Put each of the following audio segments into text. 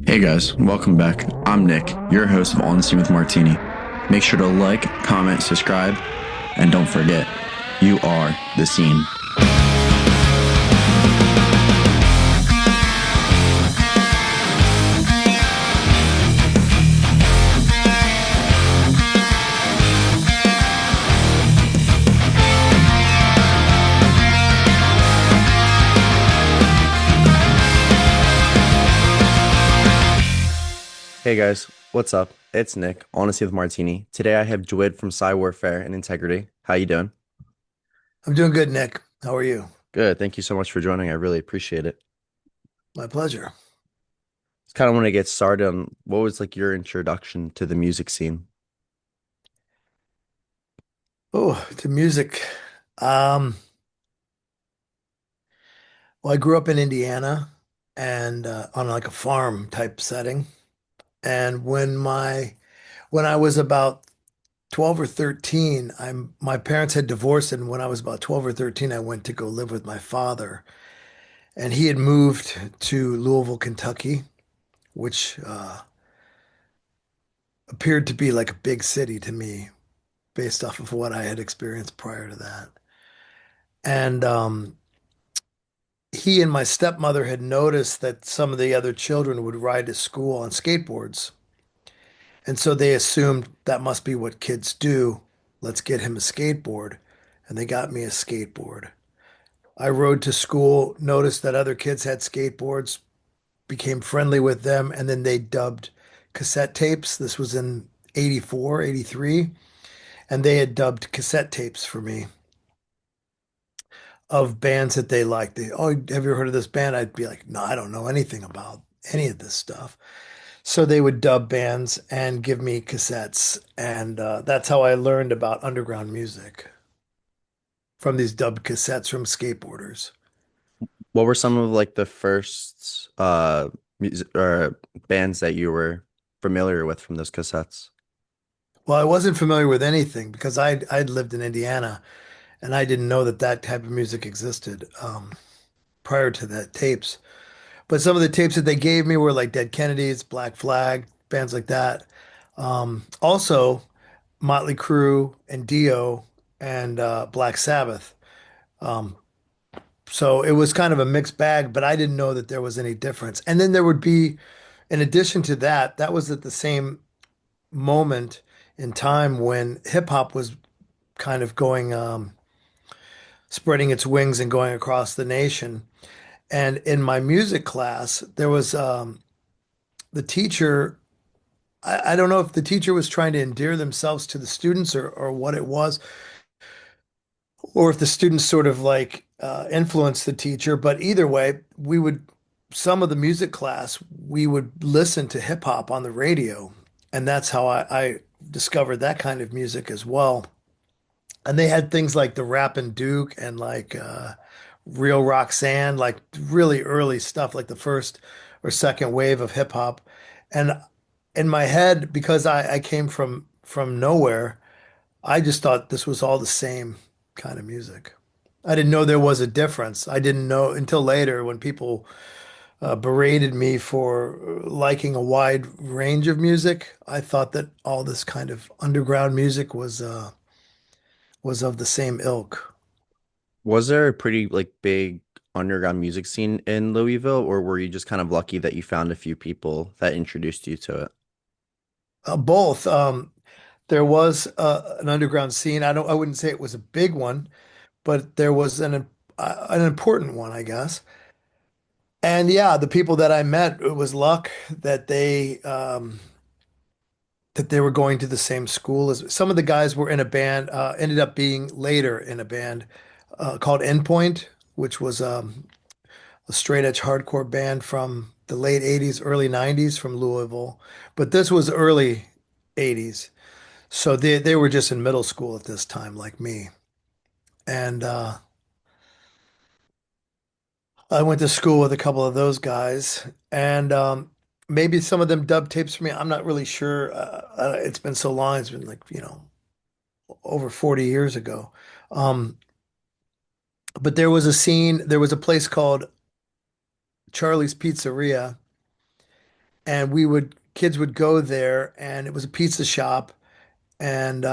Hey guys, welcome back. I'm Nick, your host of On the Scene with Martini. Make sure to like, comment, subscribe, and don't forget, you are the scene. Hey guys, what's up? It's Nick, Honesty with Martini. Today I have Dwid from Psywarfare and Integrity. How you doing? I'm doing good, Nick. How are you? Good. Thank you so much for joining. I really appreciate it. My pleasure. Just kind of want to get started on what was like your introduction to the music scene. Oh, to music. Um, well, I grew up in Indiana and on like a farm type setting. And when I was about 12 or 13, my parents had divorced, and when I was about 12 or 13, I went to go live with my father. And he had moved to Louisville, Kentucky, which appeared to be like a big city to me based off of what I had experienced prior to that. And he and my stepmother had noticed that some of the other children would ride to school on skateboards. And so they assumed that must be what kids do. Let's get him a skateboard. And they got me a skateboard. I rode to school, noticed that other kids had skateboards, became friendly with them, and then they dubbed cassette tapes. This was in 84, 83, and they had dubbed cassette tapes for me of bands that they liked. Oh, have you ever heard of this band? I'd be like, no, I don't know anything about any of this stuff. So they would dub bands and give me cassettes, and that's how I learned about underground music from these dubbed cassettes from skateboarders. What were some of like the first music or bands that you were familiar with from those cassettes? Well, I wasn't familiar with anything because I'd lived in Indiana and I didn't know that that type of music existed prior to the tapes. But some of the tapes that they gave me were like Dead Kennedys, Black Flag, bands like that. Also, Motley Crue and Dio and Black Sabbath. Um, so it was kind of a mixed bag, but I didn't know that there was any difference. And then there would be, in addition to that, that was at the same moment in time when hip hop was kind of going, spreading its wings and going across the nation. And in my music class, there was the teacher. I don't know if the teacher was trying to endear themselves to the students or what it was, or if the students sort of like influenced the teacher. But either way, some of the music class, we would listen to hip hop on the radio. And that's how I discovered that kind of music as well. And they had things like the Rappin' Duke and like Real Roxanne, like really early stuff, like the first or second wave of hip hop. And in my head, because I came from nowhere, I just thought this was all the same kind of music. I didn't know there was a difference. I didn't know until later when people berated me for liking a wide range of music. I thought that all this kind of underground music was of the same ilk. Was there a pretty like big underground music scene in Louisville, or were you just kind of lucky that you found a few people that introduced you to it? Both. There was an underground scene. I wouldn't say it was a big one, but there was an important one, I guess. And yeah, the people that I met, it was luck that they were going to the same school as some of the guys were in a band, ended up being later in a band called Endpoint, which was a straight edge hardcore band from the late 80s, early 90s from Louisville. But this was early 80s. So they were just in middle school at this time, like me. And I went to school with a couple of those guys, and maybe some of them dub tapes for me. I'm not really sure. It's been so long. It's been like, over 40 years ago. Um, but there was a scene, there was a place called Charlie's Pizzeria, and kids would go there, and it was a pizza shop, and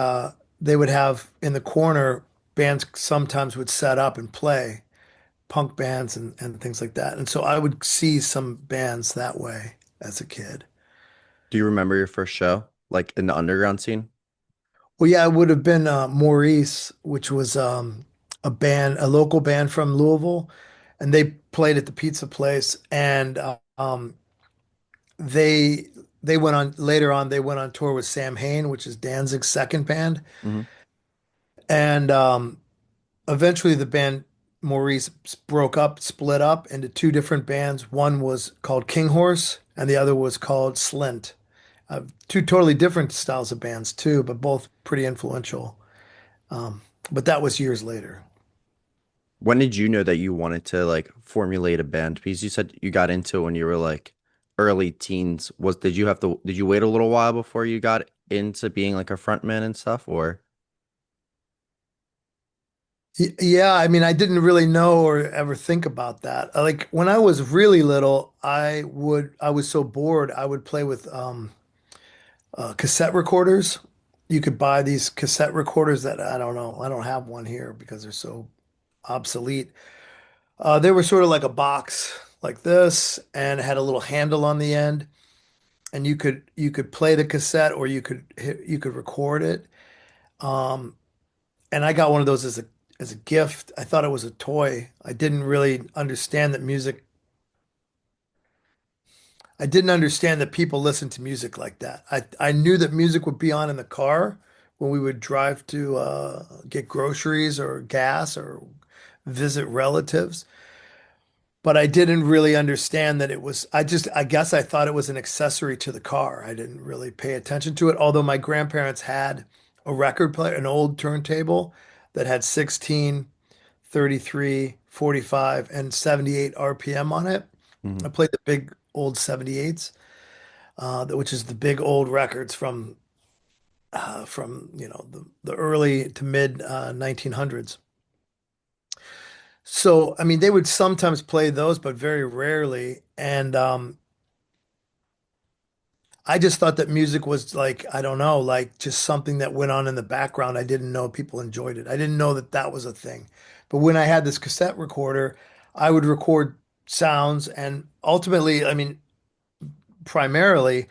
they would have in the corner bands sometimes would set up and play punk bands and things like that. And so I would see some bands that way as a kid. Do you remember your first show, like in the underground scene? Well, yeah, it would have been Maurice, which was a local band from Louisville, and they played at the pizza place. And they they went on later on. They went on tour with Sam Hain, which is Danzig's second band, Hmm. and eventually the band Maurice broke up, split up into two different bands. One was called King Horse, and the other was called Slint. Two totally different styles of bands too, but both pretty influential. Um, but that was years later. When did you know that you wanted to like formulate a band? Because you said you got into it when you were like early teens. Did you wait a little while before you got into being like a frontman and stuff, or? Yeah, I mean, I didn't really know or ever think about that. Like when I was really little, I was so bored, I would play with cassette recorders. You could buy these cassette recorders that I don't know, I don't have one here because they're so obsolete. They were sort of like a box like this and had a little handle on the end, and you could play the cassette or you could record it. Um, and I got one of those as a gift. I thought it was a toy. I didn't really understand that music. I didn't understand that people listen to music like that. I knew that music would be on in the car when we would drive to get groceries or gas or visit relatives. But I didn't really understand that it was, I guess I thought it was an accessory to the car. I didn't really pay attention to it. Although my grandparents had a record player, an old turntable that had 16, 33, 45, and 78 RPM on it. I Mhm. played the big old 78s, which is the big old records from the early to mid 1900s. So, I mean, they would sometimes play those, but very rarely. And I just thought that music was like, I don't know, like just something that went on in the background. I didn't know people enjoyed it. I didn't know that that was a thing. But when I had this cassette recorder, I would record sounds. And ultimately, I mean, primarily,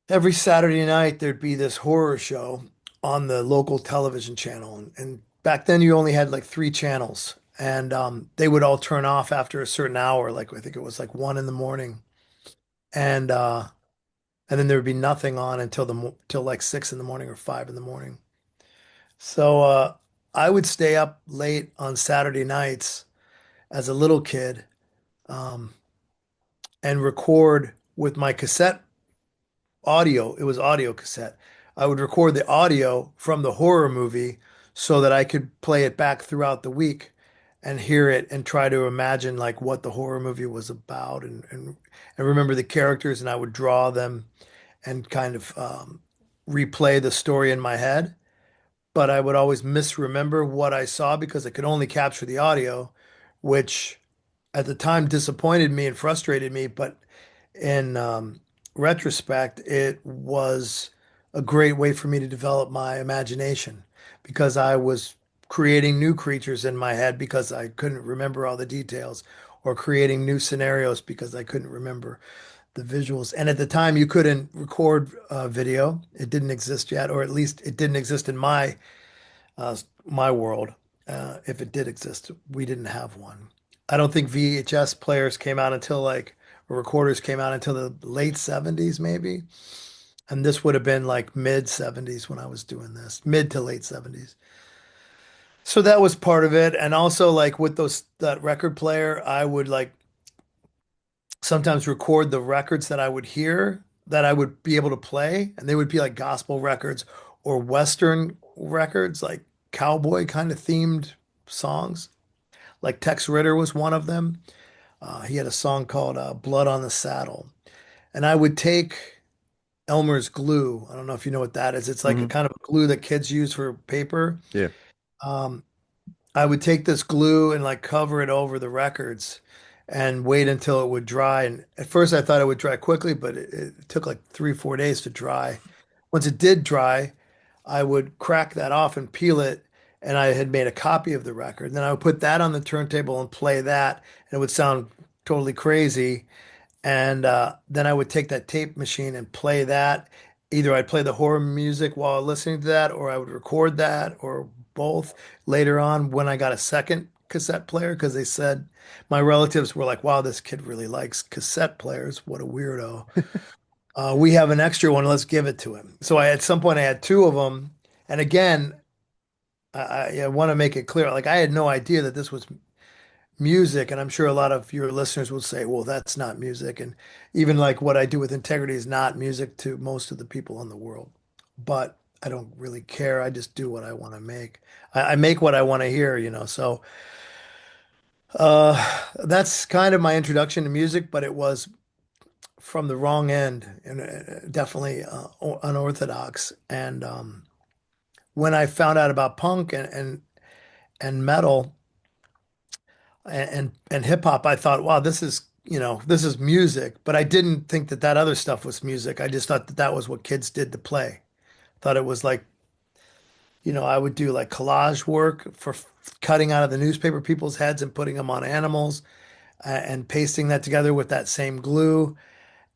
every Saturday night, there'd be this horror show on the local television channel. And back then, you only had like three channels. And they would all turn off after a certain hour, like I think it was like 1 in the morning. And and then there would be nothing on until till like 6 in the morning or 5 in the morning. So I would stay up late on Saturday nights as a little kid um, and record with my cassette audio. It was audio cassette. I would record the audio from the horror movie so that I could play it back throughout the week and hear it and try to imagine like what the horror movie was about and remember the characters, and I would draw them and kind of replay the story in my head. But I would always misremember what I saw because I could only capture the audio, which at the time disappointed me and frustrated me. But in retrospect, it was a great way for me to develop my imagination because I was creating new creatures in my head because I couldn't remember all the details, or creating new scenarios because I couldn't remember the visuals. And at the time, you couldn't record video. It didn't exist yet, or at least it didn't exist in my world. If it did exist, we didn't have one. I don't think VHS players came out until like, or recorders came out until the late 70s, maybe. And this would have been like mid 70s when I was doing this, mid to late 70s. So that was part of it. And also like with that record player, I would like sometimes record the records that I would hear that I would be able to play, and they would be like gospel records or Western records, like cowboy kind of themed songs. Like Tex Ritter was one of them. He had a song called Blood on the Saddle. And I would take Elmer's glue. I don't know if you know what that is. It's like a Hmm. kind of glue that kids use for paper. Yeah. Um, I would take this glue and like cover it over the records. and wait until it would dry. And at first I thought it would dry quickly, but it took like 3, 4 days to dry. Once it did dry, I would crack that off and peel it. And I had made a copy of the record. And then I would put that on the turntable and play that. And it would sound totally crazy. And then I would take that tape machine and play that. Either I'd play the horror music while listening to that, or I would record that, or both later on when I got a second cassette player, because they said my relatives were like, wow, this kid really likes cassette players. What a weirdo. We have an extra one. Let's give it to him. So at some point I had two of them. And again, I want to make it clear, like I had no idea that this was music, and I'm sure a lot of your listeners will say, well, that's not music. And even like what I do with integrity is not music to most of the people in the world. But I don't really care. I just do what I want to make. I make what I want to hear, you know. So that's kind of my introduction to music, but it was from the wrong end and definitely unorthodox. And when I found out about punk and metal, and hip hop, I thought, wow, this is, you know, this is music. But I didn't think that that other stuff was music. I just thought that that was what kids did to play. Thought it was like, you know, I would do like collage work for cutting out of the newspaper people's heads and putting them on animals and pasting that together with that same glue.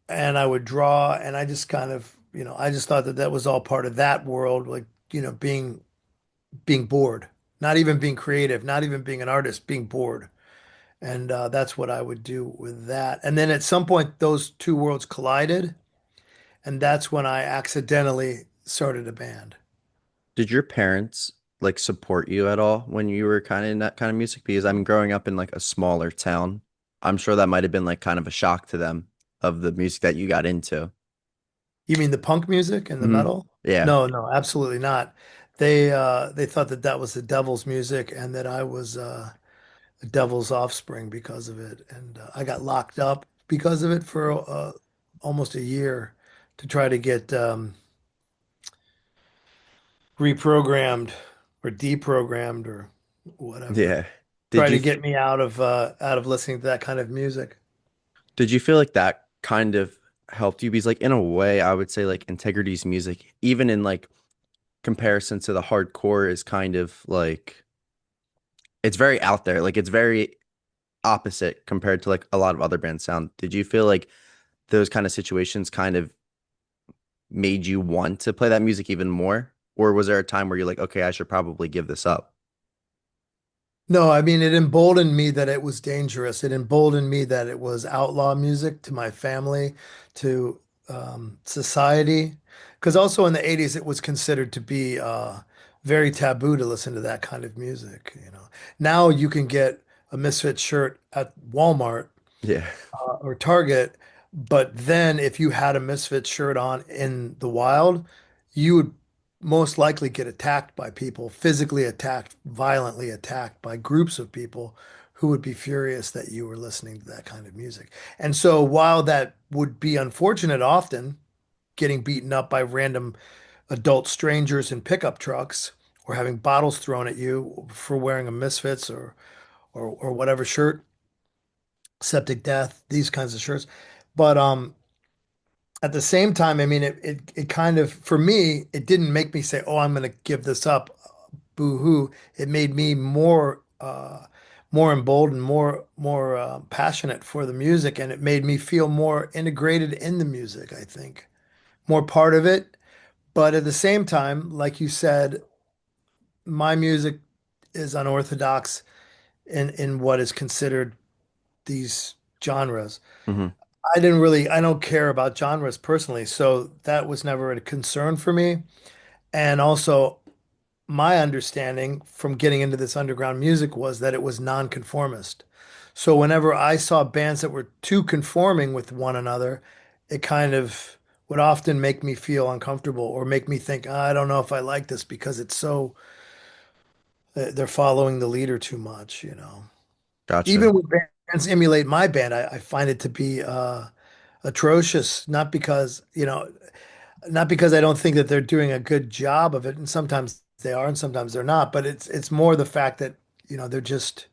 And I would draw, and I just kind of, you know, I just thought that that was all part of that world, like, you know, being bored, not even being creative, not even being an artist, being bored. And that's what I would do with that. And then at some point, those two worlds collided. And that's when I accidentally started a band. Did your parents like support you at all when you were kind of in that kind of music? Because I'm growing up in like a smaller town. I'm sure that might have been like kind of a shock to them of the music that you got into. You mean the punk music and the Hmm. metal? Yeah, No, no, absolutely not. They thought that that was the devil's music and that I was the devil's offspring because of it. And I got locked up because of it for almost a year to try to get reprogrammed or deprogrammed or whatever. yeah. Did Try you to f- get me out of listening to that kind of music. did you feel like that kind of helped you? Because like in a way, I would say like Integrity's music, even in like comparison to the hardcore, is kind of like it's very out there. Like it's very opposite compared to like a lot of other bands sound. Did you feel like those kind of situations kind of made you want to play that music even more? Or was there a time where you're like, okay, I should probably give this up? No, I mean, it emboldened me that it was dangerous. It emboldened me that it was outlaw music to my family, to society. Because also in the 80s, it was considered to be very taboo to listen to that kind of music, you know. Now you can get a Misfit shirt at Walmart Yeah, or Target, but then if you had a Misfit shirt on in the wild, you would most likely get attacked by people, physically attacked, violently attacked by groups of people who would be furious that you were listening to that kind of music. And so while that would be unfortunate often, getting beaten up by random adult strangers in pickup trucks or having bottles thrown at you for wearing a Misfits or whatever shirt, Septic Death, these kinds of shirts. But at the same time, I mean, it kind of for me, it didn't make me say, "Oh, I'm going to give this up." Boo hoo! It made me more emboldened, more passionate for the music, and it made me feel more integrated in the music. I think more part of it. But at the same time, like you said, my music is unorthodox in what is considered these genres. hmm, I don't care about genres personally, so that was never a concern for me. And also, my understanding from getting into this underground music was that it was nonconformist. So whenever I saw bands that were too conforming with one another, it kind of would often make me feel uncomfortable or make me think, "Ah, I don't know if I like this because it's so, they're following the leader too much, you know." gotcha. Even when bands emulate my band, I find it to be atrocious, not because, you know, not because I don't think that they're doing a good job of it, and sometimes they are and sometimes they're not, but it's more the fact that, you know, they're just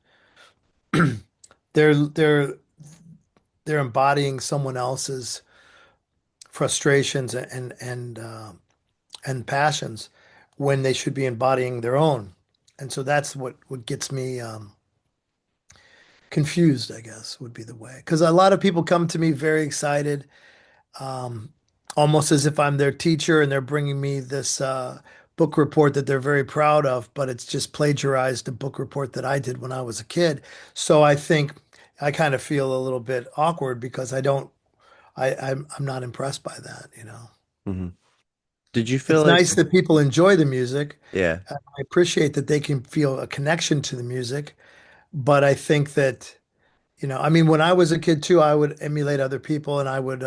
they're they're embodying someone else's frustrations and passions when they should be embodying their own. And so that's what gets me confused, I guess, would be the way. Because a lot of people come to me very excited, um, almost as if I'm their teacher and they're bringing me this book report that they're very proud of, but it's just plagiarized a book report that I did when I was a kid. So I think I kind of feel a little bit awkward because I'm not impressed by that, you know. Hmm. Did you feel It's like, nice that people enjoy the music. yeah, I appreciate that they can feel a connection to the music, but I think that, you know, I mean, when I was a kid too, I would emulate other people and I would,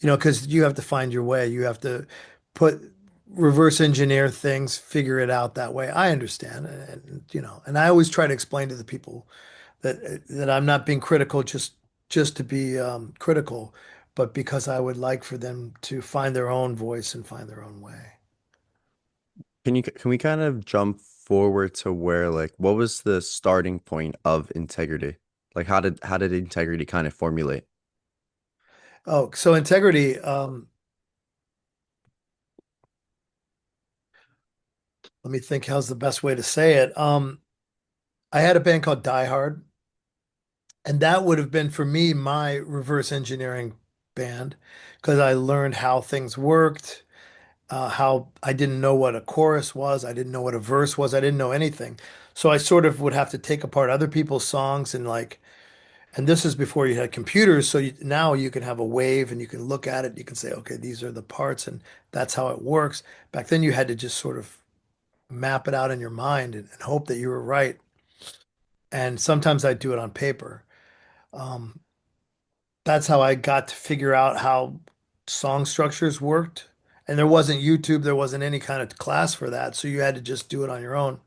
because you have to find your way. You have to put reverse engineer things, figure it out that way. I understand, and I always try to explain to the people that I'm not being critical just to be critical, but because I would like for them to find their own voice and find their own way. can we kind of jump forward to where like what was the starting point of integrity? Like how did integrity kind of formulate? Oh, so integrity. Let me think. How's the best way to say it? I had a band called Die Hard, and that would have been for me my reverse engineering band because I learned how things worked, how I didn't know what a chorus was, I didn't know what a verse was, I didn't know anything. So I sort of would have to take apart other people's songs and like, and this is before you had computers, so now you can have a wave and you can look at it, you can say, okay, these are the parts, and that's how it works. Back then, you had to just sort of map it out in your mind and hope that you were right. And sometimes I'd do it on paper. Um, that's how I got to figure out how song structures worked. And there wasn't YouTube, there wasn't any kind of class for that. So you had to just do it on your own.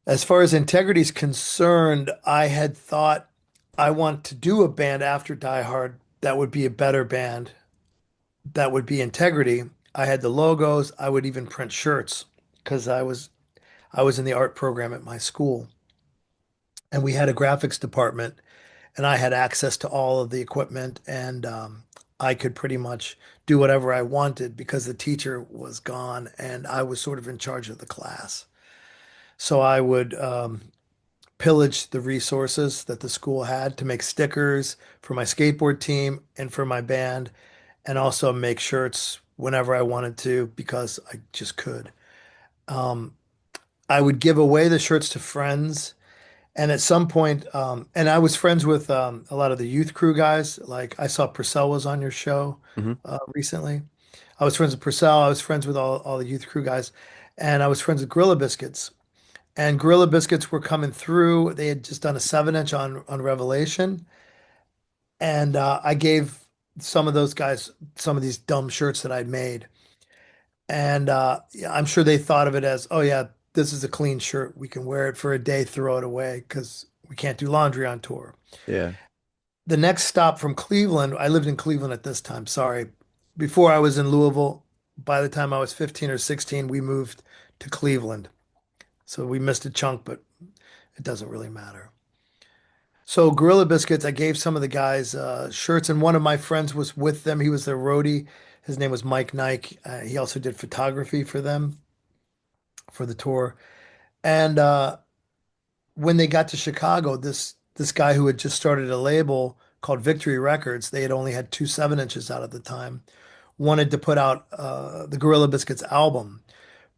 As far as integrity is concerned, I had thought I want to do a band after Die Hard that would be a better band, that would be integrity. I had the logos, I would even print shirts because I was in the art program at my school. And we had a graphics department and I had access to all of the equipment and I could pretty much do whatever I wanted because the teacher was gone and I was sort of in charge of the class. So I would pillage the resources that the school had to make stickers for my skateboard team and for my band, and also make shirts whenever I wanted to because I just could. Um, I would give away the shirts to friends. And at some point, and I was friends with a lot of the youth crew guys. Like I saw Purcell was on your show Hmm. recently. I was friends with Purcell. I was friends with all the youth crew guys, and I was friends with Gorilla Biscuits. And Gorilla Biscuits were coming through. They had just done a 7-inch on Revelation, and I gave some of those guys some of these dumb shirts that I'd made. And yeah, I'm sure they thought of it as, oh yeah, this is a clean shirt. We can wear it for a day, throw it away because we can't do laundry on tour. Yeah. The next stop from Cleveland, I lived in Cleveland at this time, sorry. Before I was in Louisville, by the time I was 15 or 16, we moved to Cleveland. So we missed a chunk, but it doesn't really matter. So Gorilla Biscuits, I gave some of the guys shirts, and one of my friends was with them. He was their roadie. His name was Mike Nike. He also did photography for them for the tour. And when they got to Chicago, this guy who had just started a label called Victory Records, they had only had two 7-inches out at the time, wanted to put out the Gorilla Biscuits album.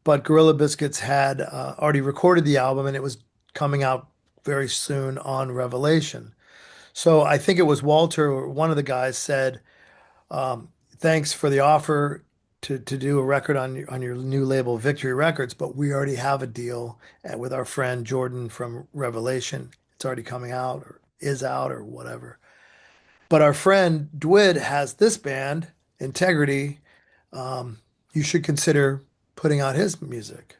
But Gorilla Biscuits had already recorded the album and it was coming out very soon on Revelation. So I think it was Walter, one of the guys said, thanks for the offer to do a record on your new label, Victory Records, but we already have a deal with our friend Jordan from Revelation. It's already coming out or is out or whatever. But our friend Dwid has this band, Integrity. Um, you should consider putting out his music.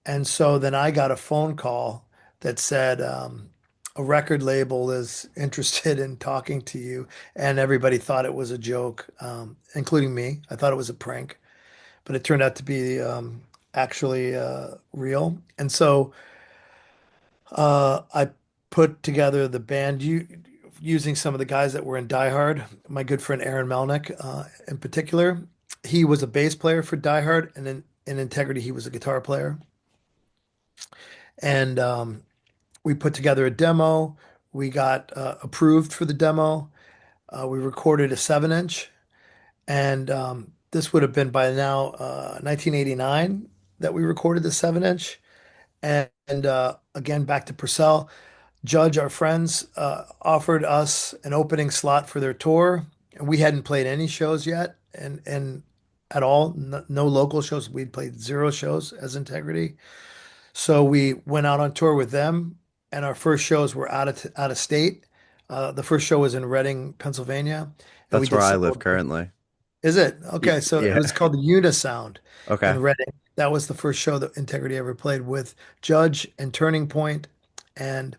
And so then I got a phone call that said, a record label is interested in talking to you. And everybody thought it was a joke, including me. I thought it was a prank, but it turned out to be actually real. And so I put together the band. using some of the guys that were in Die Hard. My good friend Aaron Melnick, in particular, he was a bass player for Die Hard, and in Integrity, he was a guitar player. And we put together a demo. We got approved for the demo. We recorded a 7 inch, and this would have been by now 1989 that we recorded the 7 inch. And again, back to Purcell. Judge, our friends, offered us an opening slot for their tour, and we hadn't played any shows yet, and at all, no local shows. We'd played zero shows as Integrity, so we went out on tour with them, and our first shows were out of state. The first show was in Reading, Pennsylvania, and we That's where did I several. live currently. Is it? Okay, so it Yeah. was called the Unisound Okay. in Reading. That was the first show that Integrity ever played with Judge and Turning Point and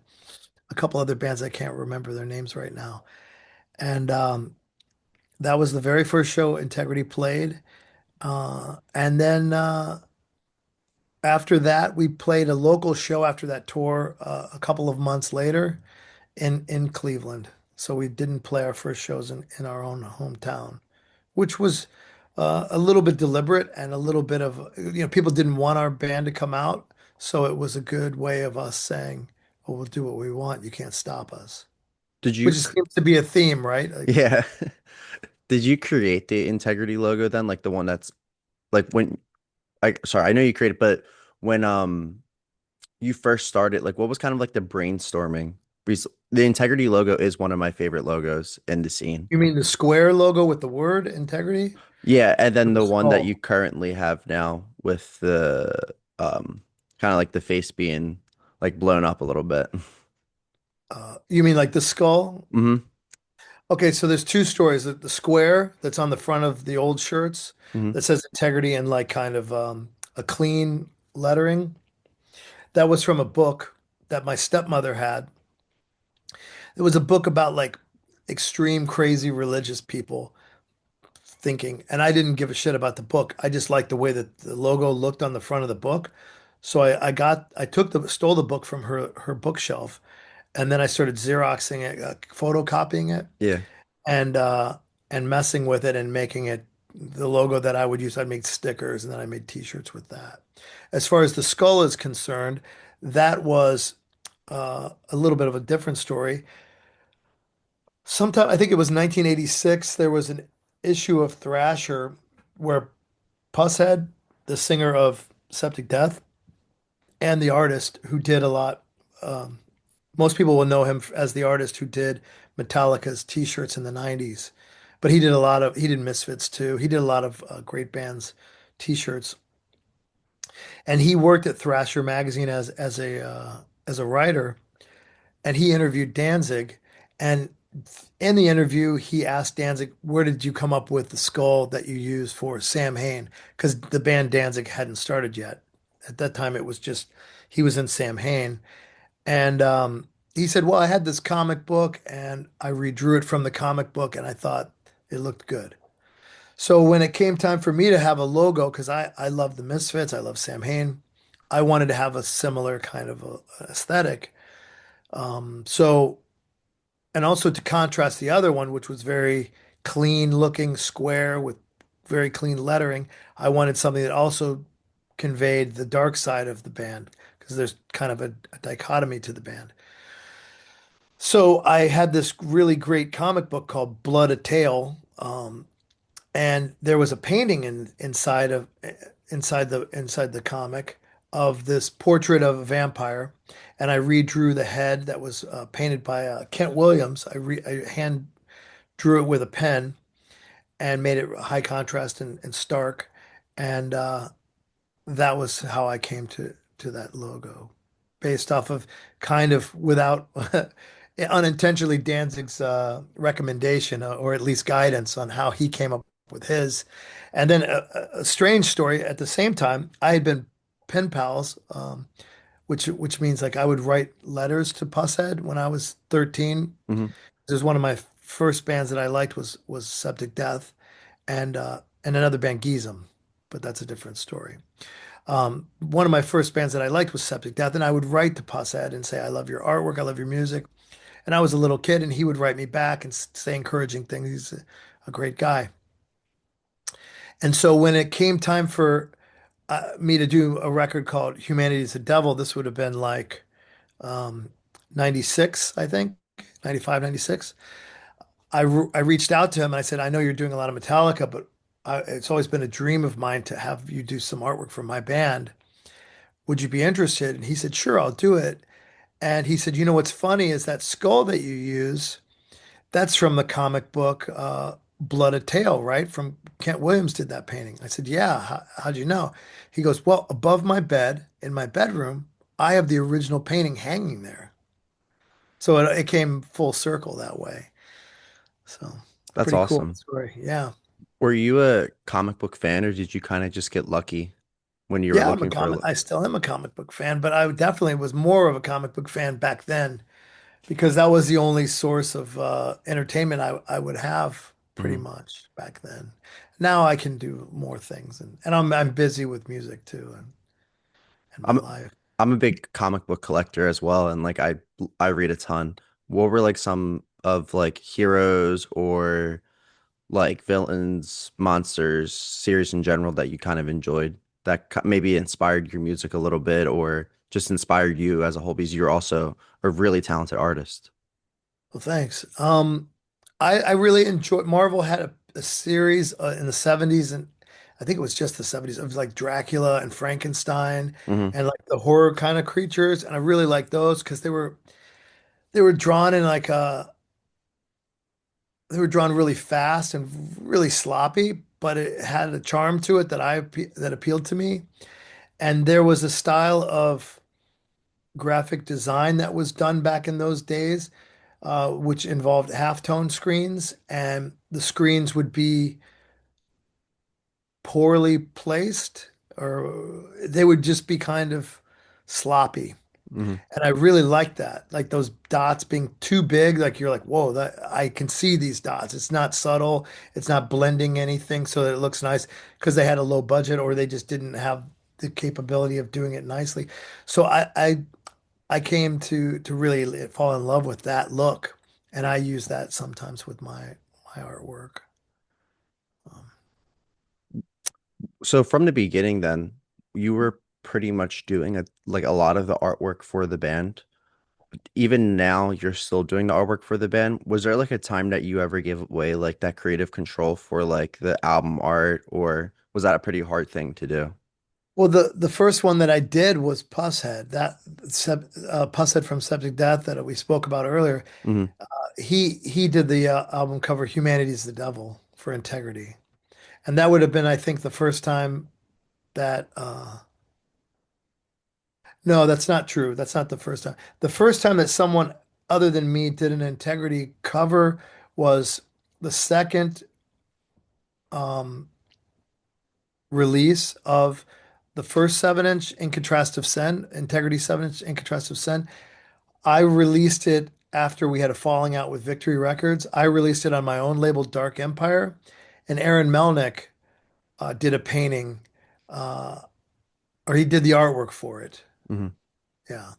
a couple other bands. I can't remember their names right now. And that was the very first show Integrity played. And then after that, we played a local show after that tour a couple of months later in Cleveland. So we didn't play our first shows in our own hometown, which was a little bit deliberate and a little bit of, people didn't want our band to come out. So it was a good way of us saying, well, we'll do what we want. You can't stop us, Did you? which seems to be a theme, right? Like, Yeah. Did you create the integrity logo then? Like the one that's like when sorry, I know you created, but when you first started, like what was kind of like the brainstorming? Because the integrity logo is one of my favorite logos in the scene. you mean the square logo with the word integrity? Yeah, and Or then the the one that skull? you currently have now with the kind of like the face being like blown up a little bit. You mean like the skull? Hmm. Okay, so there's two stories. The square that's on the front of the old shirts Hmm. that says integrity in like kind of a clean lettering. That was from a book that my stepmother had. It was a book about like extreme crazy religious people thinking, and I didn't give a shit about the book. I just liked the way that the logo looked on the front of the book. So I took stole the book from her bookshelf, and then I started Xeroxing it, photocopying it, Yeah. and messing with it and making it the logo that I would use. I'd make stickers, and then I made T-shirts with that. As far as the skull is concerned, that was a little bit of a different story. Sometime, I think it was 1986, there was an issue of Thrasher where Pushead, the singer of Septic Death, and the artist who did a lot, um, most people will know him as the artist who did Metallica's T-shirts in the 90s. But he did Misfits too. He did a lot of great bands T-shirts. And he worked at Thrasher magazine as a writer, and he interviewed Danzig. And in the interview, he asked Danzig, "Where did you come up with the skull that you used for Sam Hain?" Because the band Danzig hadn't started yet. At that time, it was just he was in Sam Hain, and he said, "Well, I had this comic book, and I redrew it from the comic book, and I thought it looked good." So when it came time for me to have a logo, because I love the Misfits, I love Sam Hain, I wanted to have a similar kind of aesthetic. So and also to contrast the other one, which was very clean looking square with very clean lettering, I wanted something that also conveyed the dark side of the band because there's kind of a dichotomy to the band. So I had this really great comic book called Blood a Tale, and there was a painting inside the comic of this portrait of a vampire, and I redrew the head that was painted by Kent Williams. I hand drew it with a pen and made it high contrast and stark, and that was how I came to that logo, based off of kind of without unintentionally Danzig's recommendation or at least guidance on how he came up with his. And then a strange story at the same time, I had been pen pals, which means like I would write letters to Pushead when I was 13. Hmm. There's one of my first bands that I liked was Septic Death and another band Geezem, but that's a different story. One of my first bands that I liked was Septic Death, and I would write to Pushead and say, "I love your artwork, I love your music." And I was a little kid, and he would write me back and say encouraging things. He's a great guy. And so when it came time for me to do a record called Humanity is the Devil, this would have been like um, 96, I think, 95, 96. I reached out to him and I said, I know you're doing a lot of Metallica, but it's always been a dream of mine to have you do some artwork for my band. Would you be interested? And he said, sure, I'll do it. And he said, you know, what's funny is that skull that you use, that's from the comic book Blood a Tale, right? From Kent Williams did that painting. I said, yeah, how'd you know? He goes, well, above my bed in my bedroom, I have the original painting hanging there. So it came full circle that way. So That's pretty cool awesome. story. Yeah. Were you a comic book fan, or did you kind of just get lucky when you were Yeah, looking for? I still am a comic book fan, but I definitely was more of a comic book fan back then because that was the only source of entertainment I would have pretty Mhm. much back then. Now I can do more things and I'm busy with music too and my I'm life. I'm a big comic book collector as well, and like I read a ton. What were like some of like heroes or like villains, monsters, series in general that you kind of enjoyed that maybe inspired your music a little bit or just inspired you as a whole because you're also a really talented artist? Well, thanks. I really enjoyed Marvel had a series in the 70s and I think it was just the 70s of like Dracula and Frankenstein Hmm. and like the horror kind of creatures and I really liked those because they were drawn in like they were drawn really fast and really sloppy, but it had a charm to it that appealed to me. And there was a style of graphic design that was done back in those days, which involved halftone screens, and the screens would be poorly placed, or they would just be kind of sloppy. Hmm. And I really like that. Like those dots being too big, like you're like, whoa, that I can see these dots. It's not subtle, it's not blending anything so that it looks nice because they had a low budget or they just didn't have the capability of doing it nicely. So I came to really fall in love with that look. And I use that sometimes with my artwork. Um, So from the beginning, then you were pretty much doing a lot of the artwork for the band. Even now, you're still doing the artwork for the band. Was there like a time that you ever gave away like that creative control for like the album art, or was that a pretty hard thing to do? well, the first one that I did was Pusshead, Pusshead from Septic Death that we spoke about earlier. Hmm. He did the album cover "Humanity's the Devil" for Integrity, and that would have been, I think, the first time that. No, that's not true. That's not the first time. The first time that someone other than me did an Integrity cover was the second um, release of the first 7 inch In Contrast of Sen, Integrity 7 inch In Contrast of Sen. I released it after we had a falling out with Victory Records. I released it on my own label, Dark Empire, and Aaron Melnick did a painting, uh, or he did the artwork for it. Hmm. Yeah.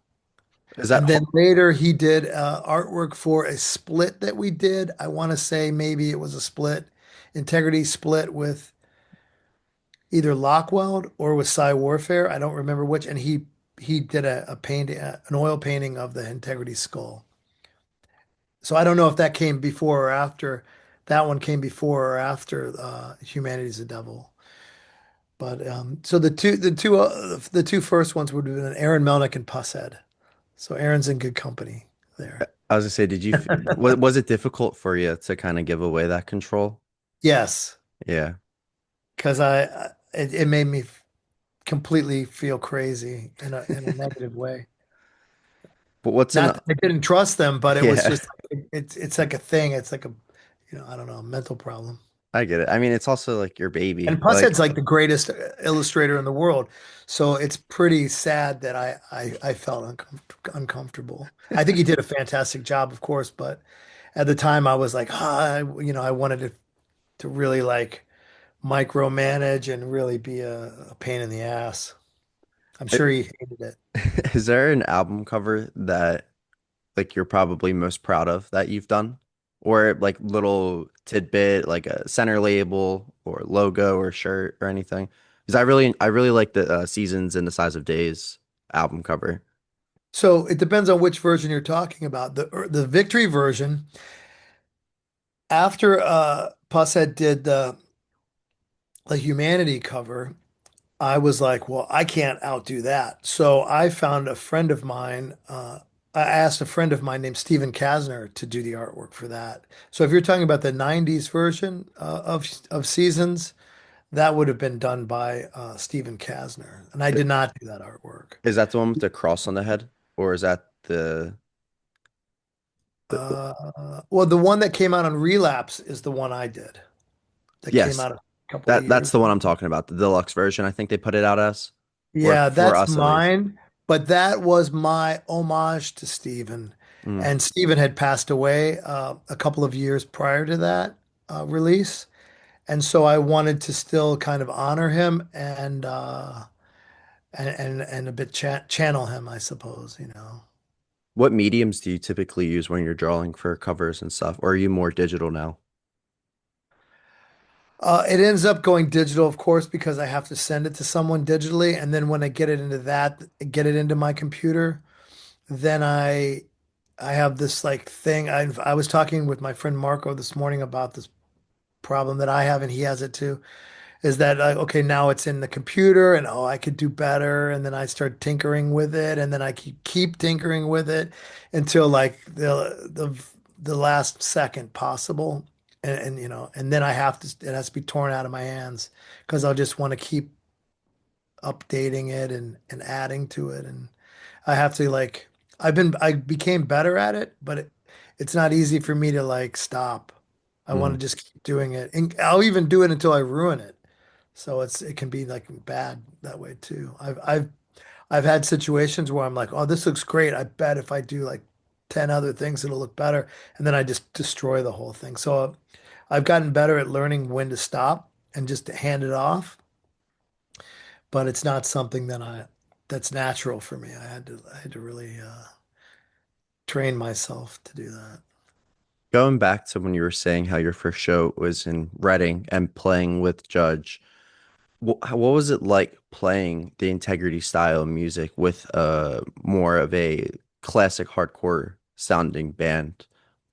Is that And then later he did artwork for a split that we did. I want to say maybe it was a split, Integrity split with either Lockweld or with Psywarfare. I don't remember which. And he did a painting, an oil painting of the Integrity skull. So I don't know if that came before or after. That one came before or after Humanity's the Devil. But so the two first ones would have been Aaron Melnick and Pusshead. So Aaron's in good company there. I was gonna say, did you was it difficult for you to kind of give away that control? Yes, Yeah. because it made me completely feel crazy in a negative way. But what's an Not that I didn't trust them, but it was yeah, just it's like a thing. It's like a I don't know, a mental problem. I get it. I mean, it's also like your baby. And Like Pushead's like the greatest illustrator in the world. So it's pretty sad that I felt uncomfortable. I think he did a fantastic job, of course, but at the time I was like, I wanted to really like micromanage and really be a pain in the ass. I'm sure he hated it. is there an album cover that like you're probably most proud of that you've done? Or like little tidbit, like a center label or logo or shirt or anything? Because I really like the Seasons and the Size of Days album cover. So it depends on which version you're talking about. The Victory version, after Pushead did the Humanity cover, I was like, well, I can't outdo that. So I found a friend of mine. I asked a friend of mine named Stephen Kasner to do the artwork for that. So if you're talking about the '90s version of Seasons, that would have been done by Stephen Kasner, and I I- did not do that artwork. Is that the one with the cross on the head? Or is that the Well, the one that came out on Relapse is the one I did. That came yes, out a couple of that's years the one ago. I'm talking about, the deluxe version, I think they put it out as. Or Yeah, for that's us at least. mine. But that was my homage to Stephen. Mm. And Stephen had passed away a couple of years prior to that release. And so I wanted to still kind of honor him and a bit channel him, I suppose, you know. What mediums do you typically use when you're drawing for covers and stuff? Or are you more digital now? It ends up going digital, of course, because I have to send it to someone digitally, and then when I get it into get it into my computer, then I have this like thing. I was talking with my friend Marco this morning about this problem that I have, and he has it too. Is that like, okay, now it's in the computer, and oh, I could do better, and then I start tinkering with it, and then I keep tinkering with it until like the last second possible, and you know, and then it has to be torn out of my hands because I'll just want to keep updating it and adding to it, and I have to like I became better at it, but it's not easy for me to like stop. I want Mm. to just keep doing it, and I'll even do it until I ruin it. So it can be like bad that way too. I've had situations where I'm like, oh, this looks great. I bet if I do like 10 other things, it'll look better. And then I just destroy the whole thing. So I've gotten better at learning when to stop and just to hand it off. But it's not something that's natural for me. I had to really train myself to do that. Going back to when you were saying how your first show was in Reading and playing with Judge, what was it like playing the integrity style of music with more of a classic hardcore sounding band?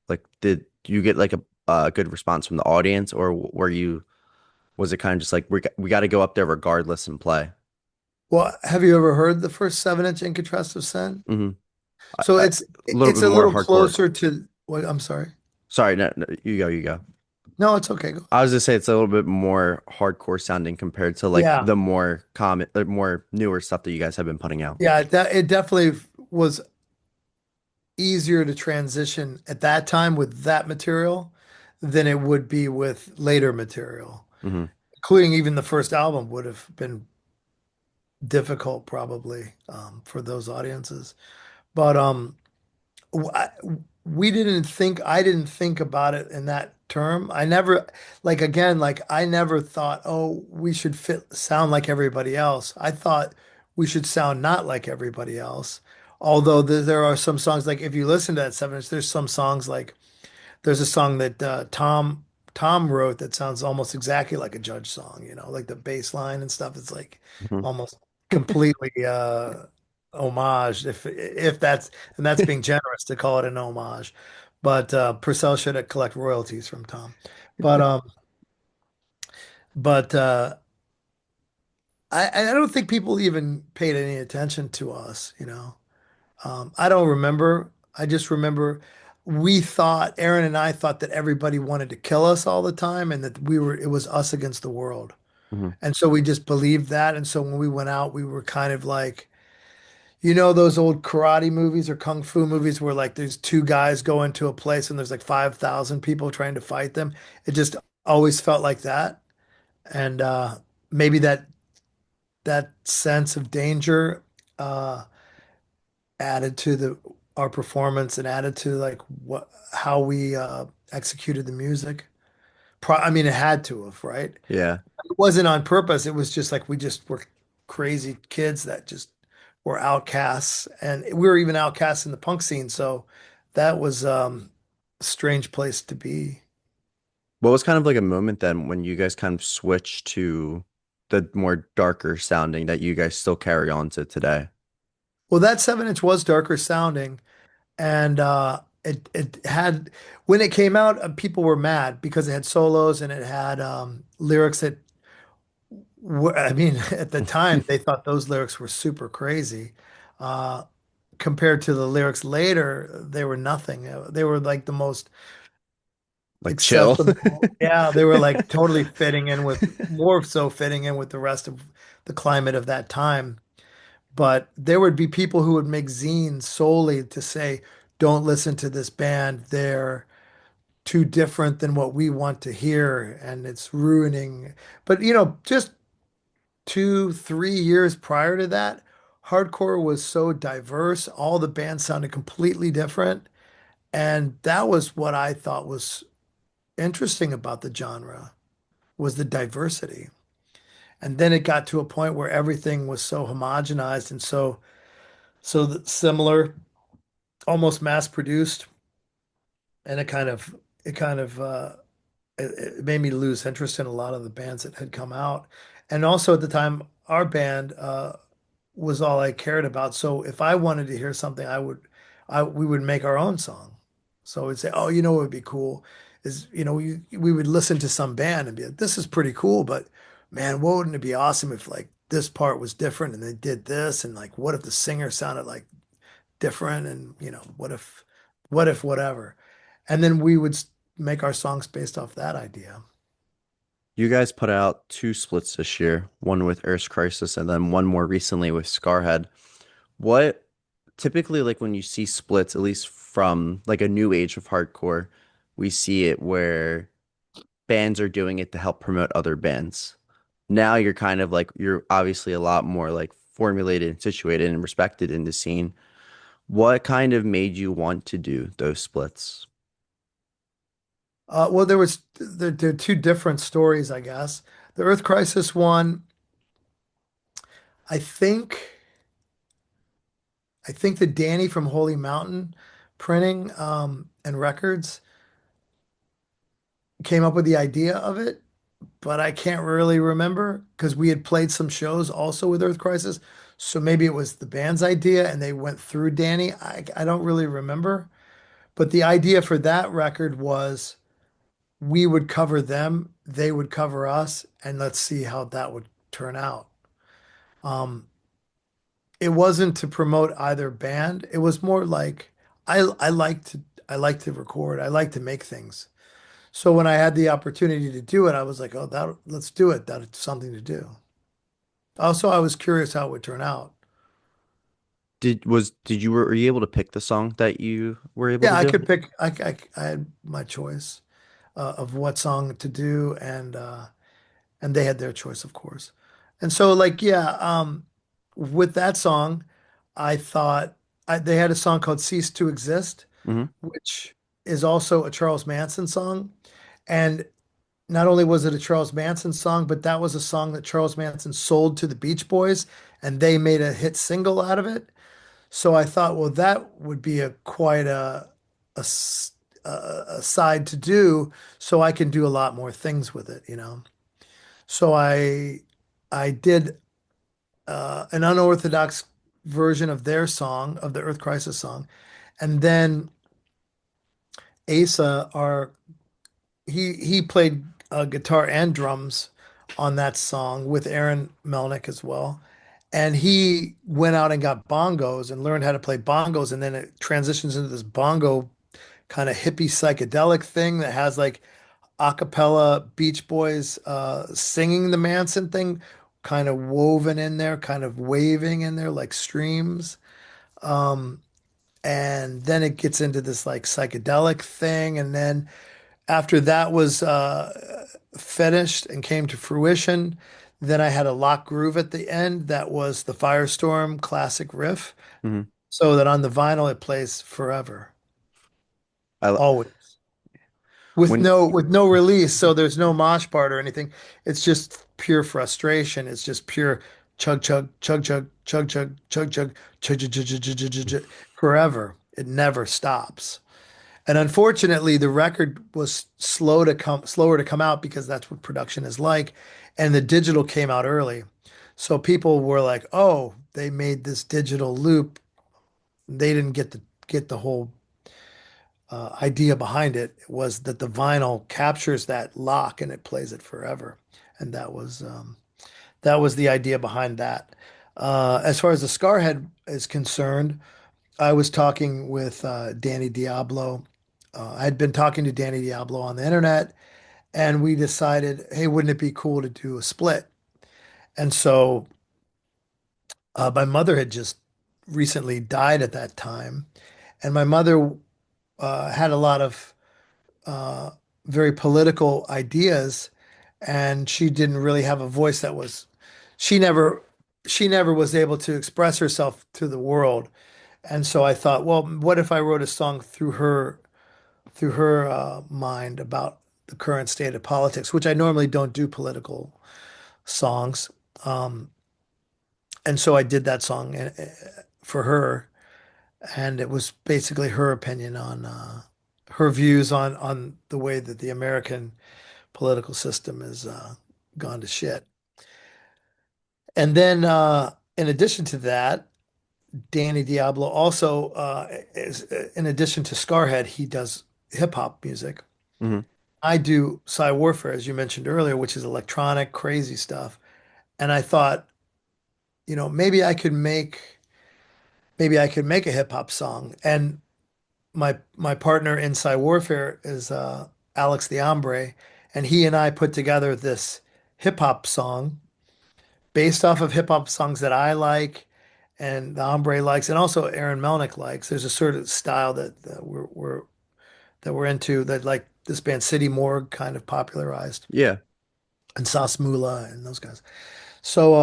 Like, did you get like a good response from the audience, or was it kind of just like we got to go up there regardless and play? Well, have you ever heard the first 7 inch Incatrast of Sin? Hmm. So A little it's bit a more little hardcore. closer to what I'm sorry. Sorry, no, no, you go, you go. No, it's okay. Go. I was gonna say it's a little bit more hardcore sounding compared to like Yeah. the more common, the more newer stuff that you guys have been putting out. Yeah, that it definitely was easier to transition at that time with that material than it would be with later material, Hmm. including even the first album would have been difficult probably for those audiences. But w- I- we didn't think I didn't think about it in that term. I never like again like I never thought, oh, we should fit sound like everybody else. I thought we should sound not like everybody else. Although there are some songs like if you listen to that 7 inch, there's some songs like there's a song that Tom wrote that sounds almost exactly like a Judge song, you know, like the bass line and stuff. It's like Hmm. almost completely homage, if that's and that's being generous to call it an homage. But Purcell should collect royalties from Tom. But but I don't think people even paid any attention to us, you know. I don't remember. I just remember Aaron and I thought that everybody wanted to kill us all the time and that it was us against the world. Hmm. And so we just believed that. And so when we went out, we were kind of like, you know, those old karate movies or kung fu movies where like there's two guys go into a place and there's like 5,000 people trying to fight them. It just always felt like that. And maybe that sense of danger uh, added to the our performance and added to like what how we executed the music. I mean, it had to have, right? Yeah. It wasn't on purpose. It was just like we just were crazy kids that just were outcasts, and we were even outcasts in the punk scene. So that was a strange place to be. What was kind of like a moment then when you guys kind of switched to the more darker sounding that you guys still carry on to today? Well, that 7 inch was darker sounding, and it had when it came out, people were mad because it had solos and it had lyrics that were, I mean, at the time they thought those lyrics were super crazy. Uh, Compared to the lyrics later, they were nothing. They were like the most Like chill. acceptable. Yeah, they were like totally fitting in with more so fitting in with the rest of the climate of that time. But there would be people who would make zines solely to say, don't listen to this band. They're too different than what we want to hear, and it's ruining. But just 2, 3 years prior to that, hardcore was so diverse. All the bands sounded completely different. And that was what I thought was interesting about the genre was the diversity. And then it got to a point where everything was so homogenized and similar, almost mass produced, and it made me lose interest in a lot of the bands that had come out. And also at the time, our band was all I cared about. So if I wanted to hear something, we would make our own song. So we'd say, oh, what would be cool is, we would listen to some band and be like, this is pretty cool, but man, wouldn't it be awesome if like this part was different and they did this? And like, what if the singer sounded like different? And, what if whatever? And then we would make our songs based off that idea. You guys put out two splits this year, one with Earth's Crisis and then one more recently with Scarhead. What typically like when you see splits, at least from like a new age of hardcore, we see it where bands are doing it to help promote other bands. Now you're kind of like you're obviously a lot more like formulated and situated and respected in the scene. What kind of made you want to do those splits? Well, there are two different stories, I guess. The Earth Crisis one, I think I think that Danny from Holy Mountain Printing and Records came up with the idea of it, but I can't really remember because we had played some shows also with Earth Crisis. So maybe it was the band's idea and they went through Danny. I don't really remember. But the idea for that record was we would cover them, they would cover us, and let's see how that would turn out. Um, it wasn't to promote either band. It was more like I like to record. I like to make things. So when I had the opportunity to do it, I was like, oh, that let's do it. That's something to do. Also, I was curious how it would turn out. Did you were you able to pick the song that you were able Yeah, to I do? could pick. I had my choice of what song to do, and they had their choice, of course. And so, like, yeah, with that song, I thought they had a song called "Cease to Exist," Hmm. which is also a Charles Manson song. And not only was it a Charles Manson song, but that was a song that Charles Manson sold to the Beach Boys, and they made a hit single out of it. So I thought, well, that would be a quite a, s- a side to do, so I can do a lot more things with it. So I did an unorthodox version of their song, of the Earth Crisis song, and then Asa, he played guitar and drums on that song with Aaron Melnick as well. And he went out and got bongos and learned how to play bongos. And then it transitions into this bongo kind of hippie psychedelic thing that has like a cappella Beach Boys singing the Manson thing kind of woven in there, kind of waving in there like streams. Um, and then it gets into this like psychedelic thing. And then after that was finished and came to fruition, then I had a lock groove at the end that was the Firestorm classic riff, Hmm. so that on the vinyl it plays forever, I always, with when no release. So there's no mosh part or anything. It's just pure frustration. It's just pure chug chug chug chug chug chug chug chug chug chug chug chug chug chug chug forever. It never stops. And unfortunately, the record was slower to come out because that's what production is like. And the digital came out early. So people were like, "Oh, they made this digital loop. They didn't get the whole idea behind it. It was that the vinyl captures that lock and it plays it forever." And that was the idea behind that. As far as the Scarhead is concerned, I was talking with Danny Diablo. I had been talking to Danny Diablo on the internet, and we decided, hey, wouldn't it be cool to do a split? And so my mother had just recently died at that time, and my mother had a lot of uh, very political ideas, and she didn't really have a voice that was. She never she never was able to express herself to the world. And so I thought, well, what if I wrote a song through her mind about the current state of politics, which I normally don't do political songs. Um, and so I did that song for her, and it was basically her opinion on her views on the way that the American political system has gone to shit. And then, in addition to that, Danny Diablo also is, in addition to Scarhead, he does hip hop music. Hmm. I do Psywarfare, as you mentioned earlier, which is electronic, crazy stuff. And I thought, maybe I could make a hip hop song. And my partner in Psywarfare is Alex the Hombre, and he and I put together this hip hop song based off of hip hop songs that I like and the Hombre likes, and also Aaron Melnick likes. There's a sort of style that we're into that like this band City Morgue kind of popularized, Yeah. and Sas Mula and those guys. So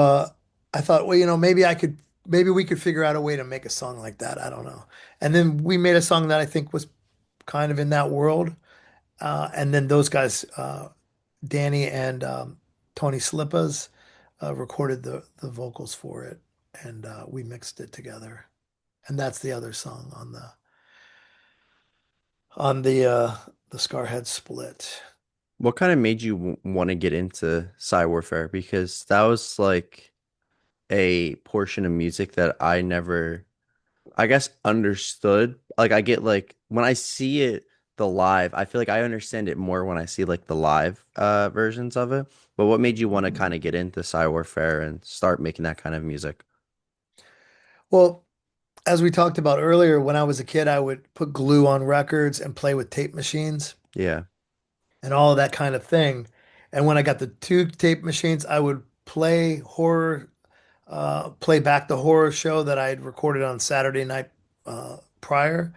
I thought, well, maybe we could figure out a way to make a song like that. I don't know. And then we made a song that I think was kind of in that world. And then those guys, Danny and Tony Slippas, recorded the vocals for it, and we mixed it together. And that's the other song on the Scarhead split. What kind of made you want to get into Psywarfare? Because that was like a portion of music that I never, I guess, understood. Like I get like when I see it the live, I feel like I understand it more when I see like the live versions of it. But what made you want to kind of get into Psywarfare and start making that kind of music? Well, as we talked about earlier, when I was a kid, I would put glue on records and play with tape machines Yeah. and all of that kind of thing. And when I got the two tape machines, I would play back the horror show that I had recorded on Saturday night prior,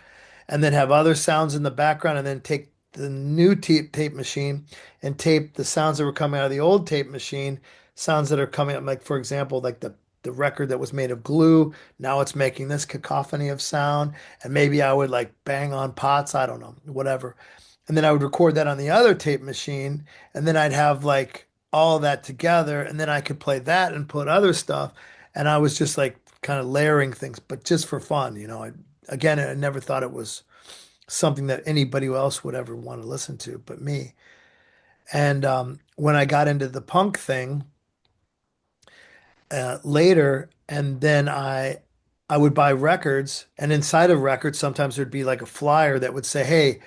and then have other sounds in the background, and then take the new tape machine and tape the sounds that were coming out of the old tape machine, sounds that are coming up, like for example, like the record that was made of glue. Now it's making this cacophony of sound, and maybe I would like bang on pots, I don't know, whatever. And then I would record that on the other tape machine, and then I'd have like all that together, and then I could play that and put other stuff. And I was just like kind of layering things, but just for fun, again, I never thought it was something that anybody else would ever want to listen to but me. And when I got into the punk thing later, and then I would buy records, and inside of records, sometimes there'd be like a flyer that would say, "Hey,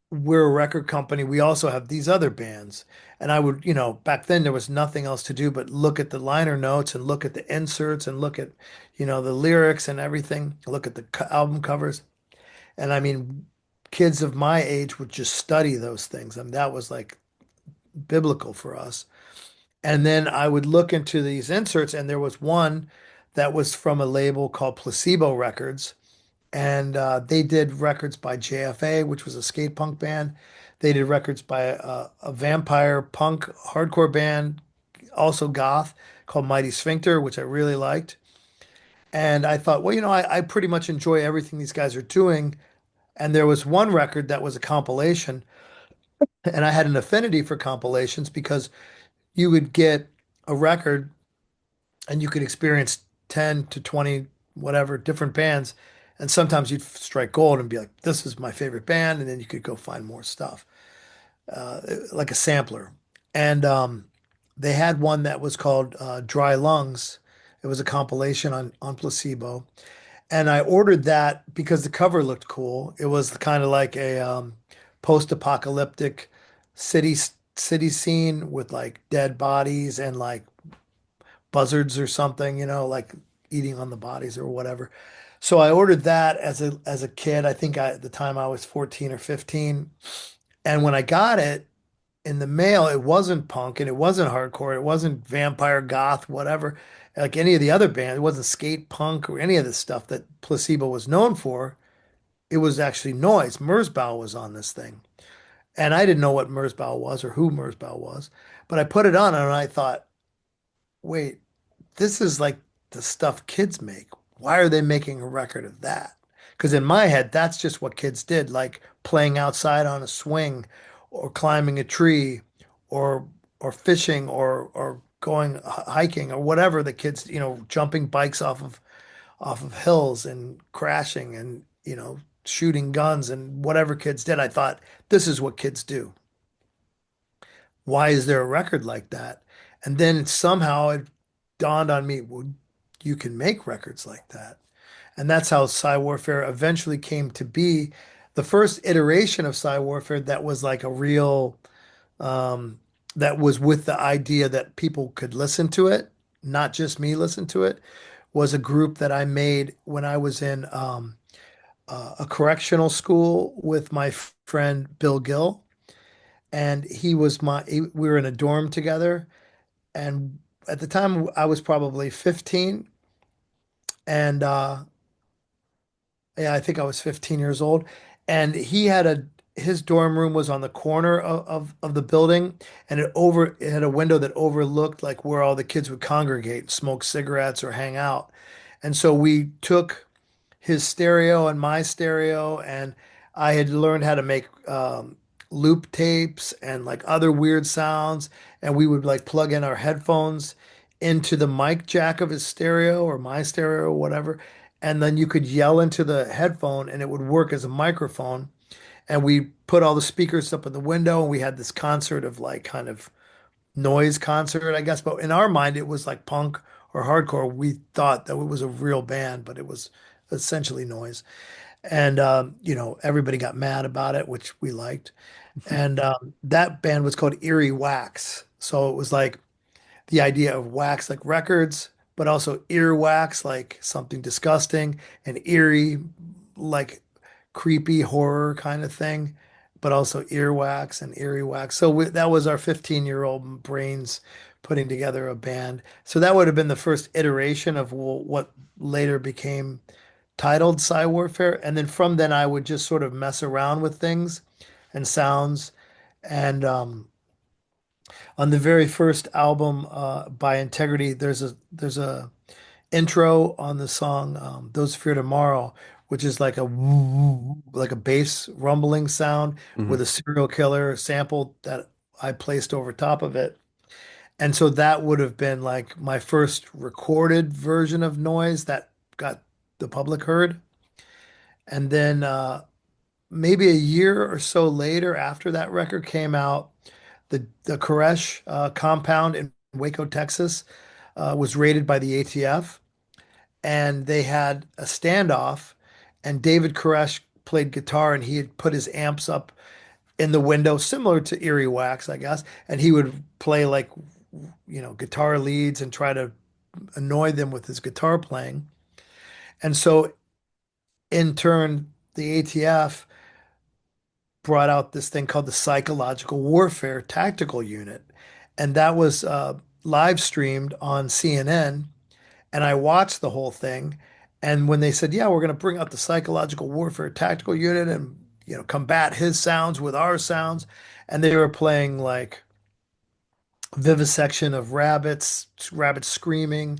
we're a record company. We also have these other bands." And I would, back then there was nothing else to do but look at the liner notes and look at the inserts and look at, the lyrics and everything, look at the album covers. And I mean, kids of my age would just study those things. I mean, that was like biblical for us. And then I would look into these inserts, and there was one that was from a label called Placebo Records, and they did records by JFA, which was a skate punk band. They did records by a vampire punk hardcore band, also goth, called Mighty Sphincter, which I really liked. And I thought, well, I pretty much enjoy everything these guys are doing. And there was one record that was a compilation, and I had an affinity for compilations because you would get a record and you could experience 10 to 20, whatever, different bands. And sometimes you'd strike gold and be like, this is my favorite band. And then you could go find more stuff, like a sampler. And they had one that was called Dry Lungs. It was a compilation on Placebo. And I ordered that because the cover looked cool. It was kind of like a post-apocalyptic city city scene with like dead bodies and like buzzards or something, like eating on the bodies or whatever. So I ordered that as a kid. I think at the time I was 14 or 15. And when I got it in the mail, it wasn't punk and it wasn't hardcore. It wasn't vampire goth, whatever, like any of the other bands. It wasn't skate punk or any of the stuff that Placebo was known for. It was actually noise. Merzbow was on this thing. And I didn't know what Merzbow was or who Merzbow was. But I put it on and I thought, wait, this is like the stuff kids make. Why are they making a record of that? Because in my head, that's just what kids did, like playing outside on a swing or climbing a tree or fishing or going hiking or whatever the kids, jumping bikes off of hills and crashing and, shooting guns and whatever kids did. I thought this is what kids do. Why is there a record like that? And then somehow it dawned on me, well, you can make records like that. And that's how Psywarfare eventually came to be. The first iteration of Psywarfare that was like a real, that was with the idea that people could listen to it, not just me listen to it, was a group that I made when I was in a correctional school with my friend Bill Gill. And we were in a dorm together. And at the time, I was probably 15. And yeah, I think I was 15 years old. And his dorm room was on the corner of the building, and it had a window that overlooked like where all the kids would congregate, smoke cigarettes or hang out. And so we took his stereo and my stereo, and I had learned how to make loop tapes and like other weird sounds, and we would like plug in our headphones into the mic jack of his stereo or my stereo or whatever, and then you could yell into the headphone and it would work as a microphone. And we put all the speakers up in the window, and we had this concert of like kind of noise concert, I guess. But in our mind, it was like punk or hardcore. We thought that it was a real band, but it was essentially noise. And everybody got mad about it, which we liked. And that band was called Eerie Wax. So it was like the idea of wax like records, but also earwax like something disgusting, and eerie like creepy horror kind of thing, but also earwax and eerie wax. So that was our 15-year-old brains putting together a band. So that would have been the first iteration of what later became titled Psywarfare. And then from then I would just sort of mess around with things and sounds. And on the very first album by Integrity, there's a intro on the song "Those Fear Tomorrow," which is like a like a bass rumbling sound Hmm. with a serial killer sample that I placed over top of it. And so that would have been like my first recorded version of noise that got the public heard. And then maybe a year or so later, after that record came out, the Koresh compound in Waco, Texas, was raided by the ATF, and they had a standoff. And David Koresh played guitar, and he had put his amps up in the window, similar to Eerie Wax, I guess. And he would play like guitar leads and try to annoy them with his guitar playing. And so, in turn, the ATF brought out this thing called the Psychological Warfare Tactical Unit. And that was live streamed on CNN. And I watched the whole thing. And when they said, yeah, we're going to bring out the Psychological Warfare Tactical Unit and, combat his sounds with our sounds. And they were playing like vivisection of rabbits screaming,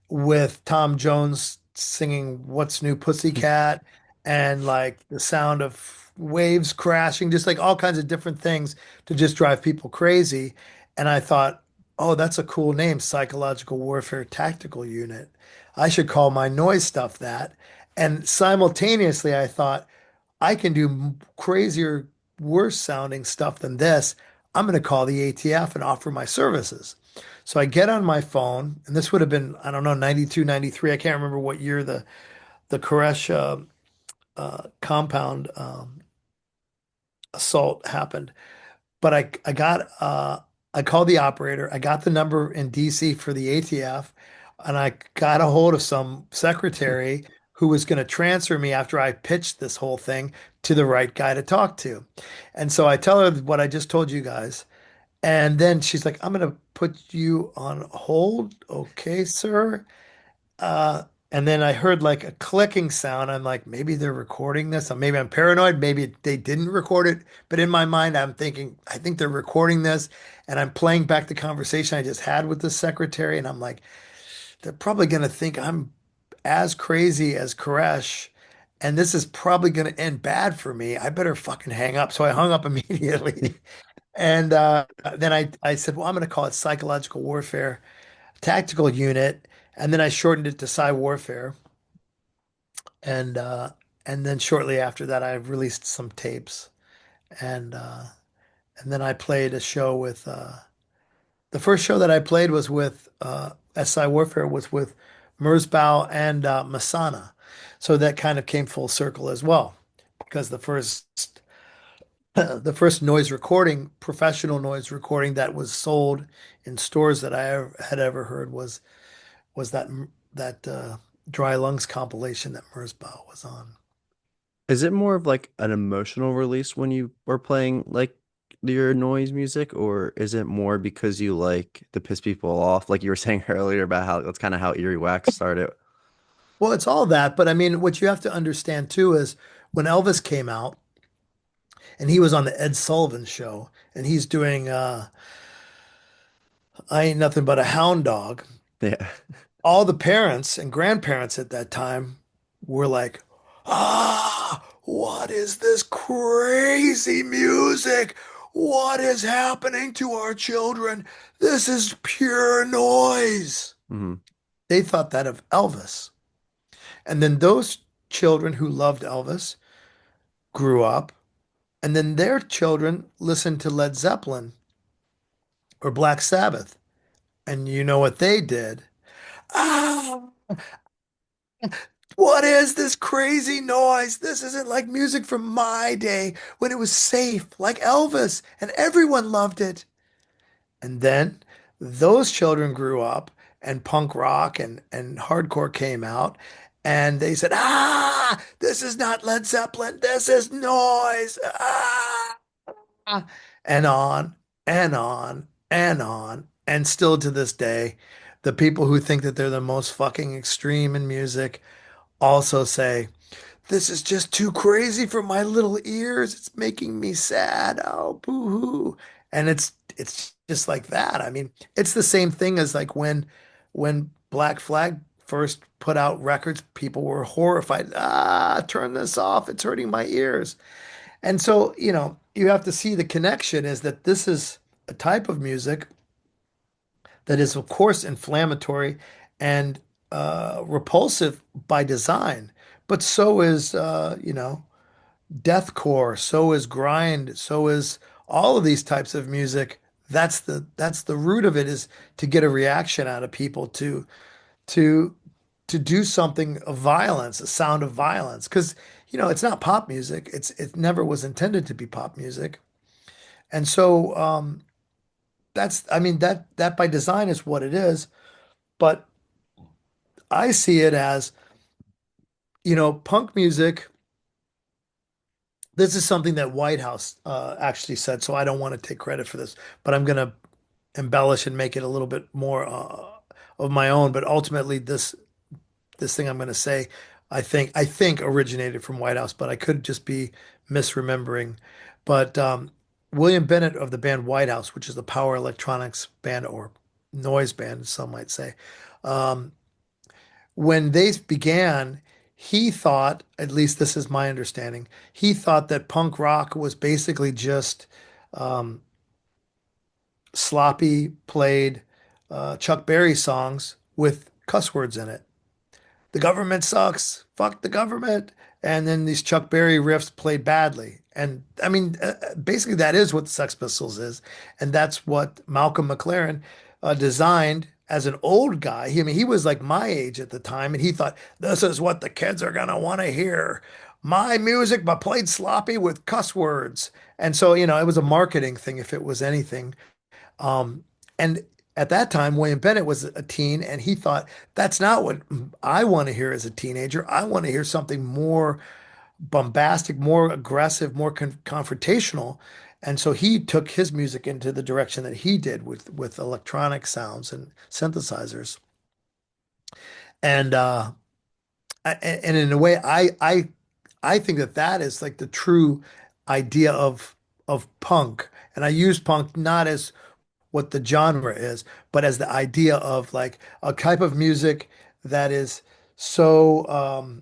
with Tom Jones singing What's New Pussycat, and like the sound of waves crashing, just like all kinds of different things to just drive people crazy. And I thought, oh, that's a cool name, Psychological Warfare Tactical Unit. I should call my noise stuff that. And simultaneously, I thought, I can do crazier, worse sounding stuff than this. I'm going to call the ATF and offer my services. So I get on my phone, and this would have been, I don't know, 92, 93. I can't remember what year the Koresh compound assault happened. But I called the operator. I got the number in DC for the ATF, and I got a hold of some secretary who was going to transfer me after I pitched this whole thing to the right guy to talk to. And so I tell her what I just told you guys. And then she's like, I'm going to put you on hold. Okay, sir. Uh, and then I heard like a clicking sound. I'm like, maybe they're recording this. Or maybe I'm paranoid. Maybe they didn't record it. But in my mind, I'm thinking, I think they're recording this. And I'm playing back the conversation I just had with the secretary. And I'm like, they're probably going to think I'm as crazy as Koresh. And this is probably going to end bad for me. I better fucking hang up. So I hung up immediately. And then I said, well, I'm going to call it psychological warfare tactical unit, and then I shortened it to Psywarfare, and uh, and then shortly after that, I released some tapes, and uh, and then I played a show with the first show that I played was with at Psywarfare was with Merzbow and Masana, so that kind of came full circle as well, because the first noise recording, professional noise recording that was sold in stores that had ever heard was that Dry Lungs compilation that Merzbow was on. Is it more of like an emotional release when you are playing like your noise music, or is it more because you like to piss people off, like you were saying earlier about how that's kind of how Eerie Wax started? Well, it's all that, but I mean, what you have to understand too is when Elvis came out and he was on the Ed Sullivan show and he's doing I Ain't Nothing But a Hound Dog, Yeah. all the parents and grandparents at that time were like, what is this crazy music? What is happening to our children? This is pure noise. Hmm. They thought that of Elvis. And then those children who loved Elvis grew up, and then their children listened to Led Zeppelin or Black Sabbath. And you know what they did? Ah, what is this crazy noise? This isn't like music from my day when it was safe, like Elvis, and everyone loved it. And then those children grew up and punk rock and hardcore came out. And they said, this is not Led Zeppelin. This is noise. And on and on and on. And still to this day, the people who think that they're the most fucking extreme in music also say, this is just too crazy for my little ears. It's making me sad. Oh, boo-hoo. And it's just like that. I mean, it's the same thing as like when Black Flag first put out records, people were horrified. Turn this off. It's hurting my ears. And so, you have to see the connection is that this is a type of music that is, of course, inflammatory and repulsive by design, but so is, deathcore, so is grind, so is all of these types of music. That's the root of it is to get a reaction out of people to to do something of violence, a sound of violence, because it's not pop music. It never was intended to be pop music, and so that's I mean that by design is what it is. But I see it as punk music. This is something that Whitehouse actually said, so I don't want to take credit for this, but I'm going to embellish and make it a little bit more of my own. But ultimately, this thing I'm going to say, I think originated from Whitehouse, but I could just be misremembering. But William Bennett of the band Whitehouse, which is the power electronics band or noise band, some might say, um, when they began, he thought, at least this is my understanding, he thought that punk rock was basically just um, sloppy played Chuck Berry songs with cuss words in it. the government sucks, fuck the government. And then these Chuck Berry riffs played badly. And I mean, basically, that is what the Sex Pistols is. And that's what Malcolm McLaren designed as an old guy. I mean, he was like my age at the time, and he thought, this is what the kids are going to want to hear. My music, but played sloppy with cuss words. And so, it was a marketing thing if it was anything. And at that time, William Bennett was a teen, and he thought, that's not what I want to hear as a teenager. I want to hear something more bombastic, more aggressive, more confrontational. And so he took his music into the direction that he did with electronic sounds and synthesizers. And and in a way, I think that that is like the true idea of punk. And I use punk not as what the genre is, but as the idea of like a type of music that is so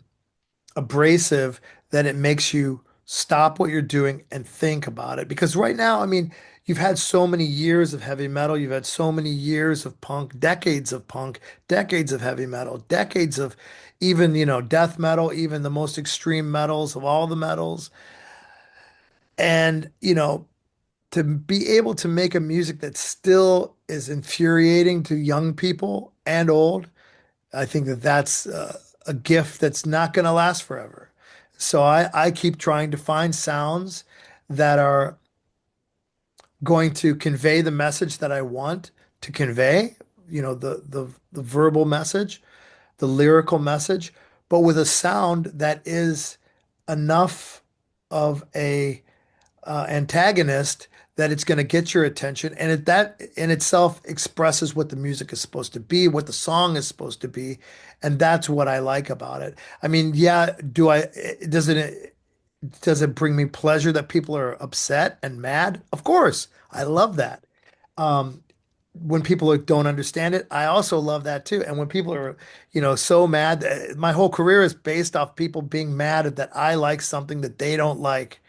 abrasive that it makes you stop what you're doing and think about it. Because right now, I mean, you've had so many years of heavy metal, you've had so many years of punk, decades of heavy metal, decades of even, death metal, even the most extreme metals of all the metals. And, to be able to make a music that still is infuriating to young people and old, I think that that's a gift that's not going to last forever. So I keep trying to find sounds that are going to convey the message that I want to convey, the verbal message, the lyrical message, but with a sound that is enough of a antagonist that it's going to get your attention, and that in itself expresses what the music is supposed to be, what the song is supposed to be, and that's what I like about it. I mean, yeah, does it bring me pleasure that people are upset and mad? Of course, I love that. Um, when people don't understand it, I also love that too. And when people are, so mad, my whole career is based off people being mad at that I like something that they don't like,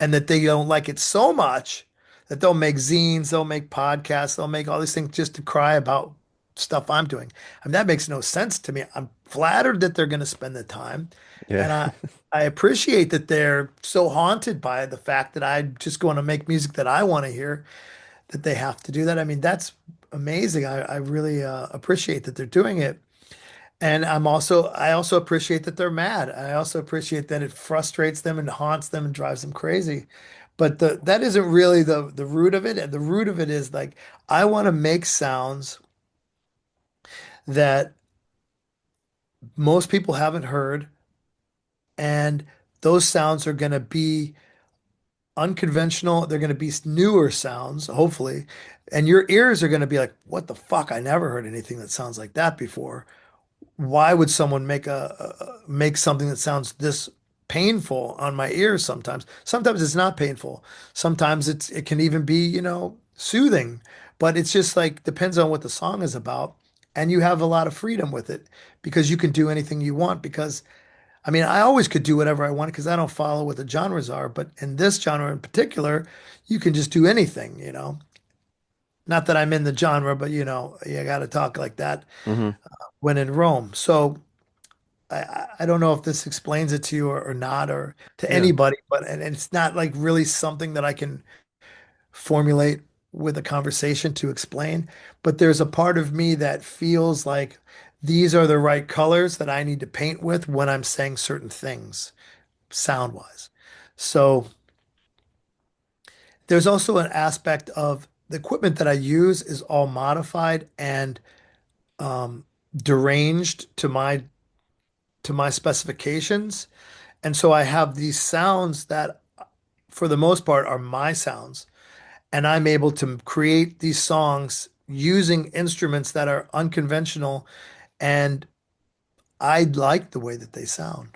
and that they don't like it so much that they'll make zines, they'll make podcasts, they'll make all these things just to cry about stuff I'm doing. I mean, that makes no sense to me. I'm flattered that they're going to spend the time, Yeah. and I appreciate that they're so haunted by the fact that I just want to make music that I want to hear, that they have to do that. I mean, that's amazing. I really appreciate that they're doing it. And I also appreciate that they're mad. I also appreciate that it frustrates them and haunts them and drives them crazy. But that isn't really the root of it. And the root of it is like I want to make sounds that most people haven't heard, and those sounds are going to be unconventional. They're going to be newer sounds, hopefully. And your ears are going to be like, what the fuck? I never heard anything that sounds like that before. Why would someone make something that sounds this painful on my ears sometimes? Sometimes it's not painful. Sometimes it can even be, soothing. But it's just like depends on what the song is about. And you have a lot of freedom with it because you can do anything you want. Because I mean, I always could do whatever I want because I don't follow what the genres are. But in this genre in particular, you can just do anything. Not that I'm in the genre, but you got to talk like that Hmm. when in Rome. So I don't know if this explains it to you or not, or to Yeah. anybody, but and it's not like really something that I can formulate with a conversation to explain. But there's a part of me that feels like these are the right colors that I need to paint with when I'm saying certain things sound wise. So there's also an aspect of the equipment that I use is all modified and um, deranged to my specifications. And so I have these sounds that, for the most part, are my sounds. And I'm able to create these songs using instruments that are unconventional. And I like the way that they sound.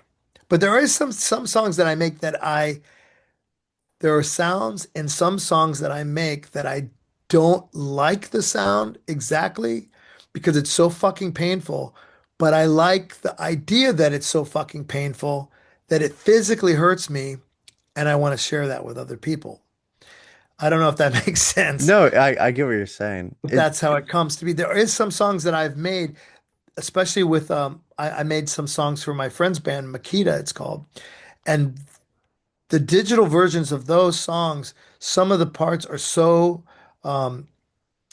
But there is some songs that I make there are sounds in some songs that I make that I don't like the sound exactly because it's so fucking painful. But I like the idea that it's so fucking painful that it physically hurts me, and I want to share that with other people. I don't know if that makes sense, No, I get what you're saying. but that's how it comes to be. There is some songs that I've made, especially with I made some songs for my friend's band, Makita, it's called. And the digital versions of those songs, some of the parts are so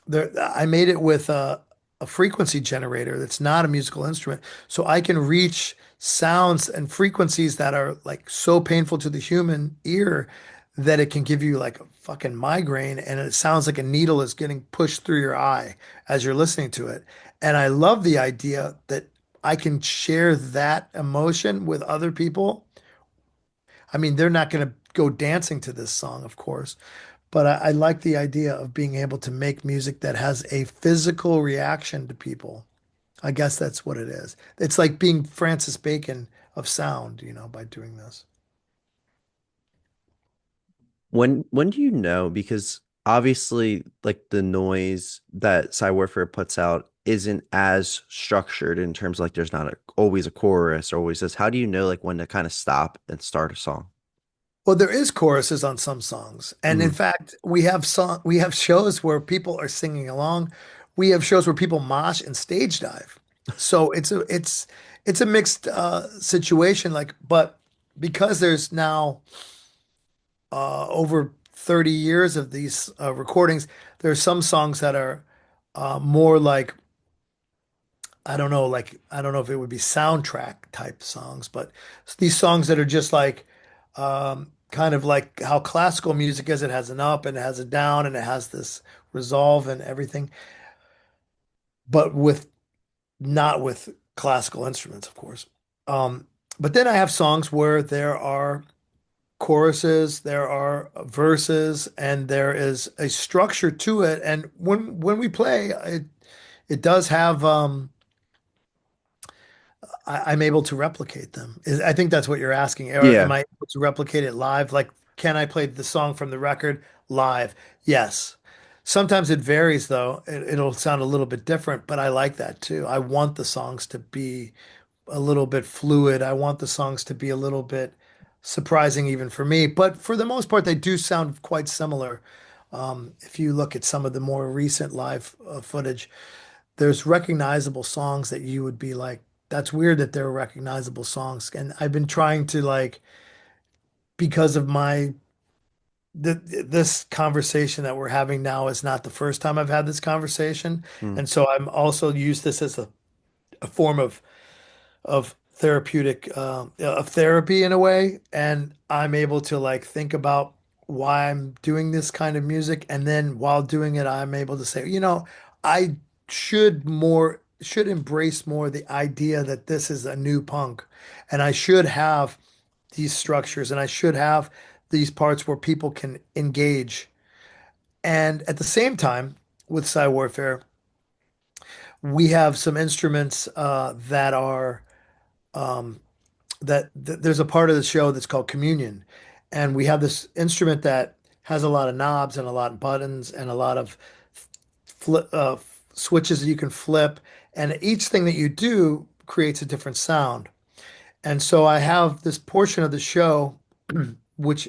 there. I made it with a frequency generator that's not a musical instrument, so I can reach sounds and frequencies that are like so painful to the human ear that it can give you like a fucking migraine, and it sounds like a needle is getting pushed through your eye as you're listening to it. And I love the idea that I can share that emotion with other people. I mean, they're not going to go dancing to this song, of course, but I like the idea of being able to make music that has a physical reaction to people. I guess that's what it is. It's like being Francis Bacon of sound, by doing this. When do you know? Because obviously, like the noise that Psywarfare puts out isn't as structured in terms of like there's not always a chorus or always this. How do you know like when to kind of stop and start a song? Well, there is choruses on some songs. And in Hmm. fact, we have shows where people are singing along. We have shows where people mosh and stage dive. So it's a mixed situation like, but because there's now over 30 years of these recordings, there's some songs that are more like I don't know if it would be soundtrack type songs, but these songs that are just like kind of like how classical music is. It has an up and it has a down and it has this resolve and everything, but with not with classical instruments, of course. Um, but then I have songs where there are choruses, there are verses, and there is a structure to it. And when we play, it does have I'm able to replicate them. I think that's what you're asking. Or am Yeah. I able to replicate it live? Like, can I play the song from the record live? Yes. Sometimes it varies though. It'll sound a little bit different, but I like that too. I want the songs to be a little bit fluid. I want the songs to be a little bit surprising even for me. But for the most part, they do sound quite similar. If you look at some of the more recent live footage, there's recognizable songs that you would be like, that's weird that they're recognizable songs. And I've been trying to like, because of this conversation that we're having now is not the first time I've had this conversation. Mm. And so I'm also used this as a form of therapeutic of therapy in a way, and I'm able to like think about why I'm doing this kind of music, and then while doing it I'm able to say, I should embrace more the idea that this is a new punk, and I should have these structures, and I should have these parts where people can engage. And at the same time, with Psywarfare, we have some instruments that are um, there's a part of the show that's called communion, and we have this instrument that has a lot of knobs and a lot of buttons and a lot of flip switches that you can flip, and each thing that you do creates a different sound. And so I have this portion of the show which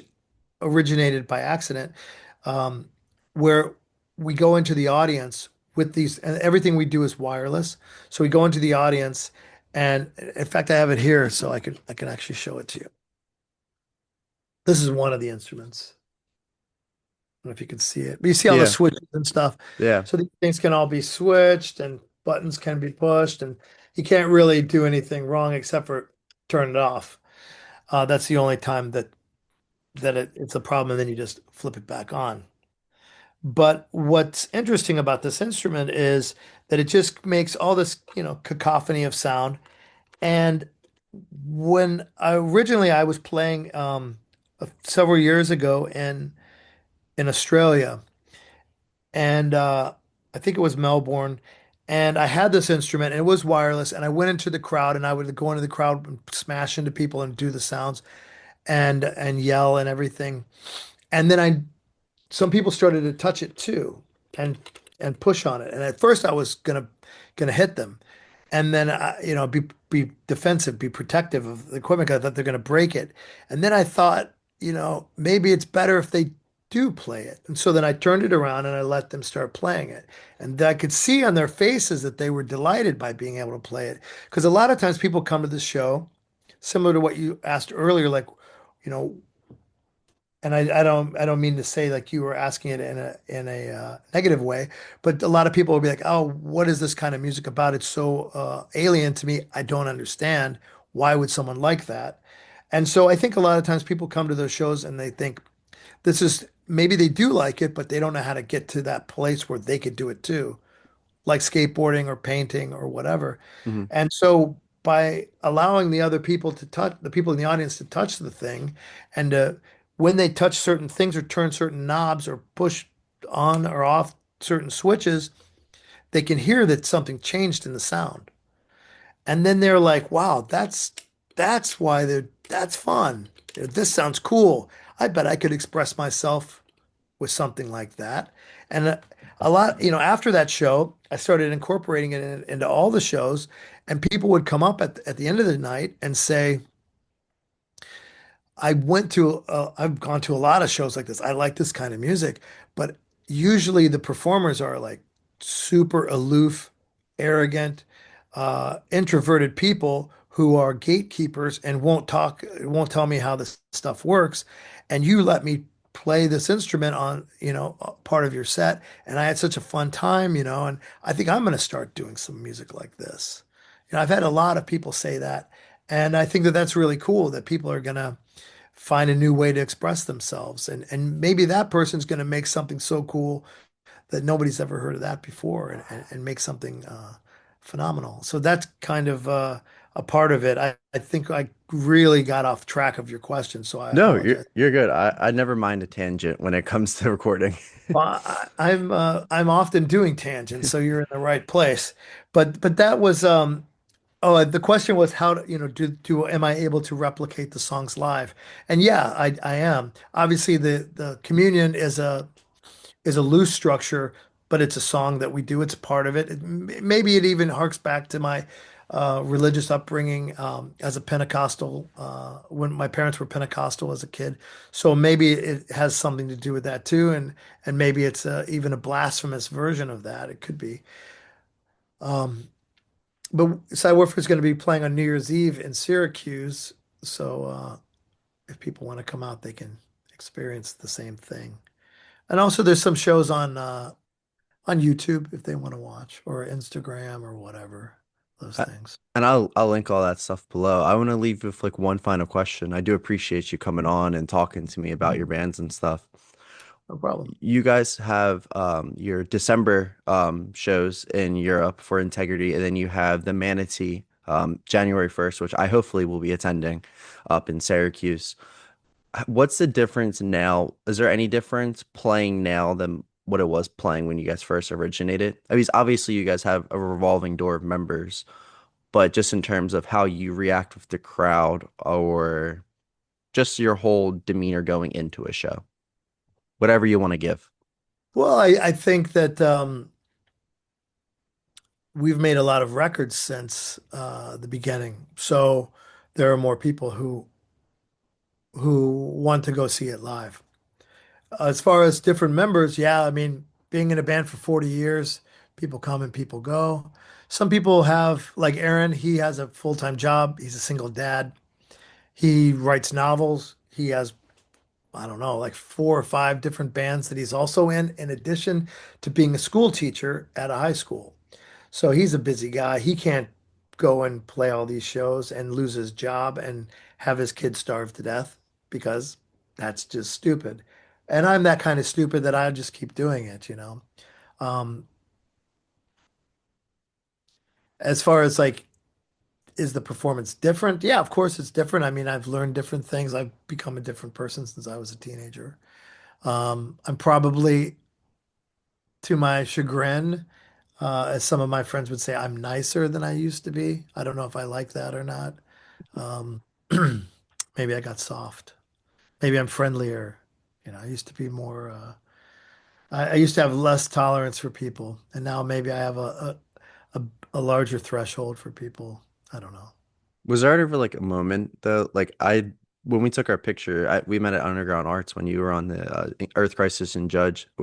originated by accident, um, where we go into the audience with these, and everything we do is wireless. So we go into the audience, and in fact, I have it here, so I can actually show it to you. This is one of the instruments. I don't know if you can see it, but you see all the Yeah. switches and stuff. Yeah. So these things can all be switched, and buttons can be pushed, and you can't really do anything wrong except for turn it off. That's the only time it's a problem, and then you just flip it back on. But what's interesting about this instrument is that it just makes all this, cacophony of sound. And originally I was playing several years ago in Australia, and I think it was Melbourne, and I had this instrument and it was wireless, and I went into the crowd and I would go into the crowd and smash into people and do the sounds and yell and everything. And then I some people started to touch it too and push on it. And at first I was gonna hit them. And then be defensive, be protective of the equipment 'cause I thought they're gonna break it. And then I thought, maybe it's better if they do play it. And so then I turned it around and I let them start playing it. And I could see on their faces that they were delighted by being able to play it. Because a lot of times people come to the show, similar to what you asked earlier, like, you know, and I don't mean to say like you were asking it in a negative way, but a lot of people will be like, oh, what is this kind of music about? It's so alien to me. I don't understand. Why would someone like that? And so I think a lot of times people come to those shows and they think this is maybe they do like it, but they don't know how to get to that place where they could do it too, like skateboarding or painting or whatever. Hmm. And so by allowing the other people to touch the people in the audience to touch the thing and when they touch certain things or turn certain knobs or push on or off certain switches, they can hear that something changed in the sound. And then they're like, wow, that's why that's fun. This sounds cool. I bet I could express myself with something like that. And a lot, after that show, I started incorporating it into all the shows, and people would come up at the end of the night and say, I've gone to a lot of shows like this. I like this kind of music, but usually the performers are like super aloof, arrogant, introverted people who are gatekeepers and won't tell me how this stuff works. And you let me play this instrument on, part of your set. And I had such a fun time, and I think I'm going to start doing some music like this. I've had a lot of people say that. And I think that that's really cool that people are going to find a new way to express themselves. And maybe that person's going to make something so cool that nobody's ever heard of that before and make something phenomenal. So that's kind of a part of it. I think I really got off track of your question, so I No, apologize. you're good. I never mind a tangent when it comes to recording. Well, I'm often doing tangents, so you're in the right place. But that was oh, the question was how to, do am I able to replicate the songs live? And yeah, I am. Obviously, the communion is a loose structure, but it's a song that we do. It's part of it. Maybe it even harks back to my religious upbringing as a Pentecostal, when my parents were Pentecostal as a kid. So maybe it has something to do with that too. And maybe it's even a blasphemous version of that. It could be. Um, but Psywarfare is going to be playing on New Year's Eve in Syracuse. So if people want to come out, they can experience the same thing. And also, there's some shows on YouTube if they want to watch, or Instagram or whatever, those Uh, things. And I'll link all that stuff below. I want to leave with like one final question. I do appreciate you coming on and talking to me about your bands and stuff. No problem. You guys have your December shows in Europe for Integrity, and then you have the Manatee January 1st, which I hopefully will be attending up in Syracuse. What's the difference now? Is there any difference playing now than what it was playing when you guys first originated? I mean, obviously you guys have a revolving door of members, but just in terms of how you react with the crowd or just your whole demeanor going into a show, whatever you want to give. Well, I think that we've made a lot of records since the beginning, so there are more people who want to go see it live. As far as different members, yeah, I mean, being in a band for 40 years, people come and people go. Some people have, like Aaron, he has a full-time job. He's a single dad. He writes novels. He has, I don't know, like 4 or 5 different bands that he's also in addition to being a school teacher at a high school. So he's a busy guy. He can't go and play all these shows and lose his job and have his kids starve to death because that's just stupid. And I'm that kind of stupid that I just keep doing it. Um, as far as like, is the performance different? Yeah, of course it's different. I mean, I've learned different things. I've become a different person since I was a teenager. I'm probably, to my chagrin, as some of my friends would say, I'm nicer than I used to be. I don't know if I like that or not. Um, maybe I got soft. Maybe I'm friendlier. I used to be more, I used to have less tolerance for people, and now maybe I have a, a larger threshold for people. I don't know. Was there ever like a moment though, like I when we took our picture, we met at Underground Arts when you were on the Earth Crisis and Judge. I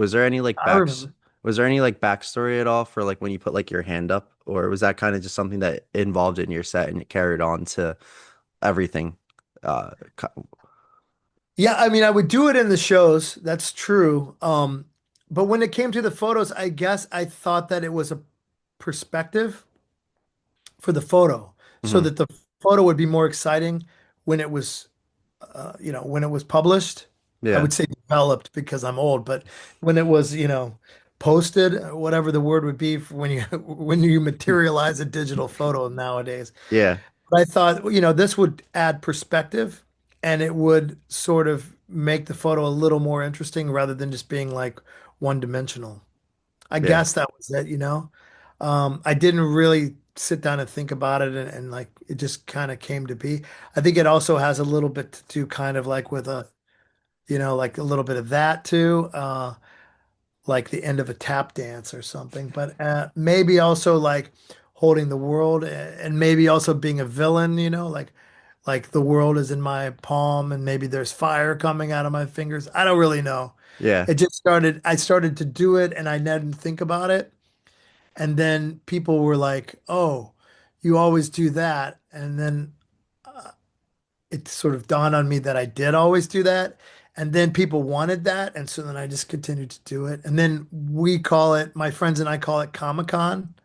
remember. Was there any like backstory at all for like when you put like your hand up, or was that kind of just something that involved in your set and it carried on to everything? Co- Yeah, I mean, I would do it in the shows. That's true. But when it came to the photos, I guess I thought that it was a perspective for the photo, so mhm. that the photo would be more exciting when it was, when it was published. I Yeah, would say developed because I'm old, but when it was, posted, whatever the word would be for when you when you materialize a digital photo nowadays. yeah, But I thought, this would add perspective and it would sort of make the photo a little more interesting rather than just being like one dimensional. I yeah, guess that was it. I didn't really sit down and think about it and like it just kind of came to be. I think it also has a little bit to do kind of like with like a little bit of that too. Like the end of a tap dance or something, but maybe also like holding the world and maybe also being a villain, like the world is in my palm and maybe there's fire coming out of my fingers. I don't really know. yeah, I started to do it and I didn't think about it. And then people were like, "Oh, you always do that." And then it sort of dawned on me that I did always do that. And then people wanted that. And so then I just continued to do it. And then my friends and I call it Comic-Con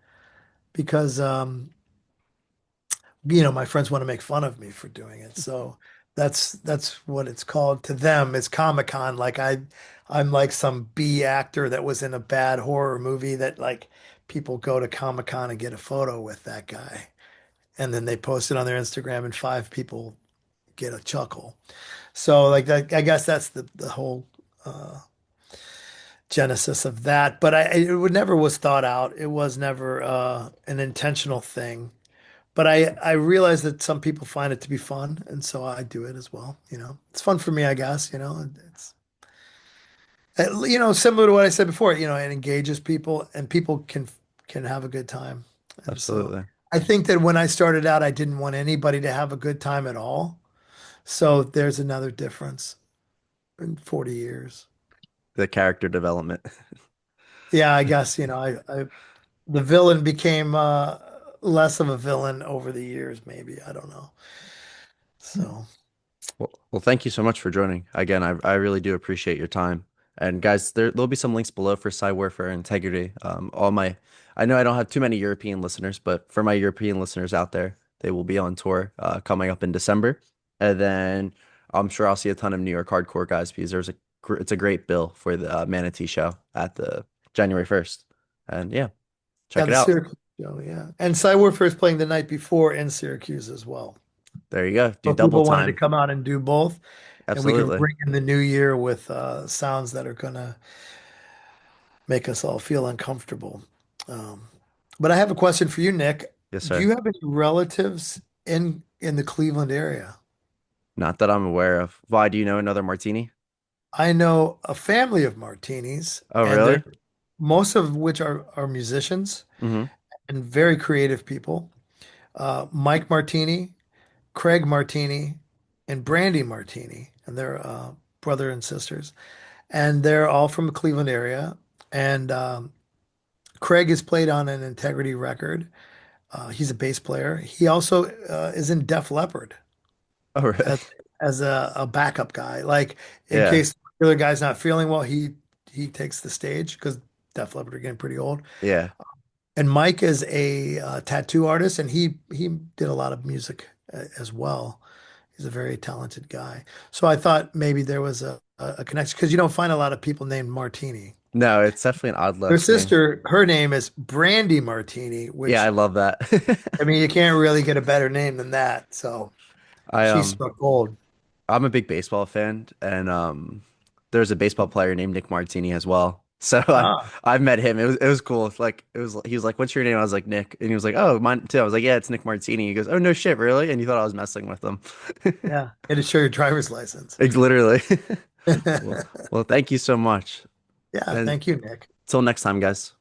because, my friends want to make fun of me for doing it. So that's what it's called to them. It's Comic-Con. Like I'm like some B actor that was in a bad horror movie that like people go to Comic-Con and get a photo with that guy. And then they post it on their Instagram and five people get a chuckle. So like I guess that's the whole genesis of that. But it would never was thought out. It was never an intentional thing. But I realize that some people find it to be fun, and so I do it as well. It's fun for me, I guess. It's similar to what I said before. It engages people, and people can have a good time. And so absolutely. I think that when I started out, I didn't want anybody to have a good time at all. So there's another difference in 40 years. The character development. Yeah, I guess, the villain became less of a villain over the years, maybe. I don't know. So, Well, thank you so much for joining. Again, I really do appreciate your time. And guys, there'll be some links below for Psywarfare Integrity. I know I don't have too many European listeners, but for my European listeners out there, they will be on tour coming up in December. And then I'm sure I'll see a ton of New York hardcore guys because it's a great bill for the Manatee show at the January 1st. And yeah, yeah, check it the out. Syracuse show, yeah. And Psywarfare is playing the night before in Syracuse as well. There you go. Do So if double people wanted to time. come out and do both, and we can Absolutely. bring in the new year with sounds that are gonna make us all feel uncomfortable. Um, but I have a question for you, Nick. Yes, Do sir. you have any relatives in the Cleveland area? Not that I'm aware of. Why do you know another Martini? I know a family of Martinis, Oh, and they're really? most of which are musicians Mm-hmm. and very creative people. Mike Martini, Craig Martini, and Brandy Martini, and they're brother and sisters, and they're all from the Cleveland area. And Craig has played on an Integrity record. He's a bass player. He also is in Def Leppard Oh, really? as, as a backup guy. Like in Yeah. case the other guy's not feeling well, he takes the stage because Def Leppard are getting pretty old. Yeah. And Mike is a tattoo artist, and he did a lot of music as well. He's a very talented guy. So I thought maybe there was a connection because you don't find a lot of people named Martini. No, it's definitely an odd Her last name. sister, her name is Brandy Martini, Yeah, I which love that. I mean you can't really get a better name than that. So I she struck gold. I'm a big baseball fan and there's a baseball player named Nick Martini as well. So Ah, I've met him. It was cool. It's like he was like, "What's your name?" I was like, "Nick." And he was like, "Oh, mine too." I was like, "Yeah, it's Nick Martini." He goes, "Oh, no shit, really?" And he thought I was messing with him. yeah. Had to show your driver's license. It's literally. Well, well, thank you so much. Yeah, And thank you, Nick. till next time, guys.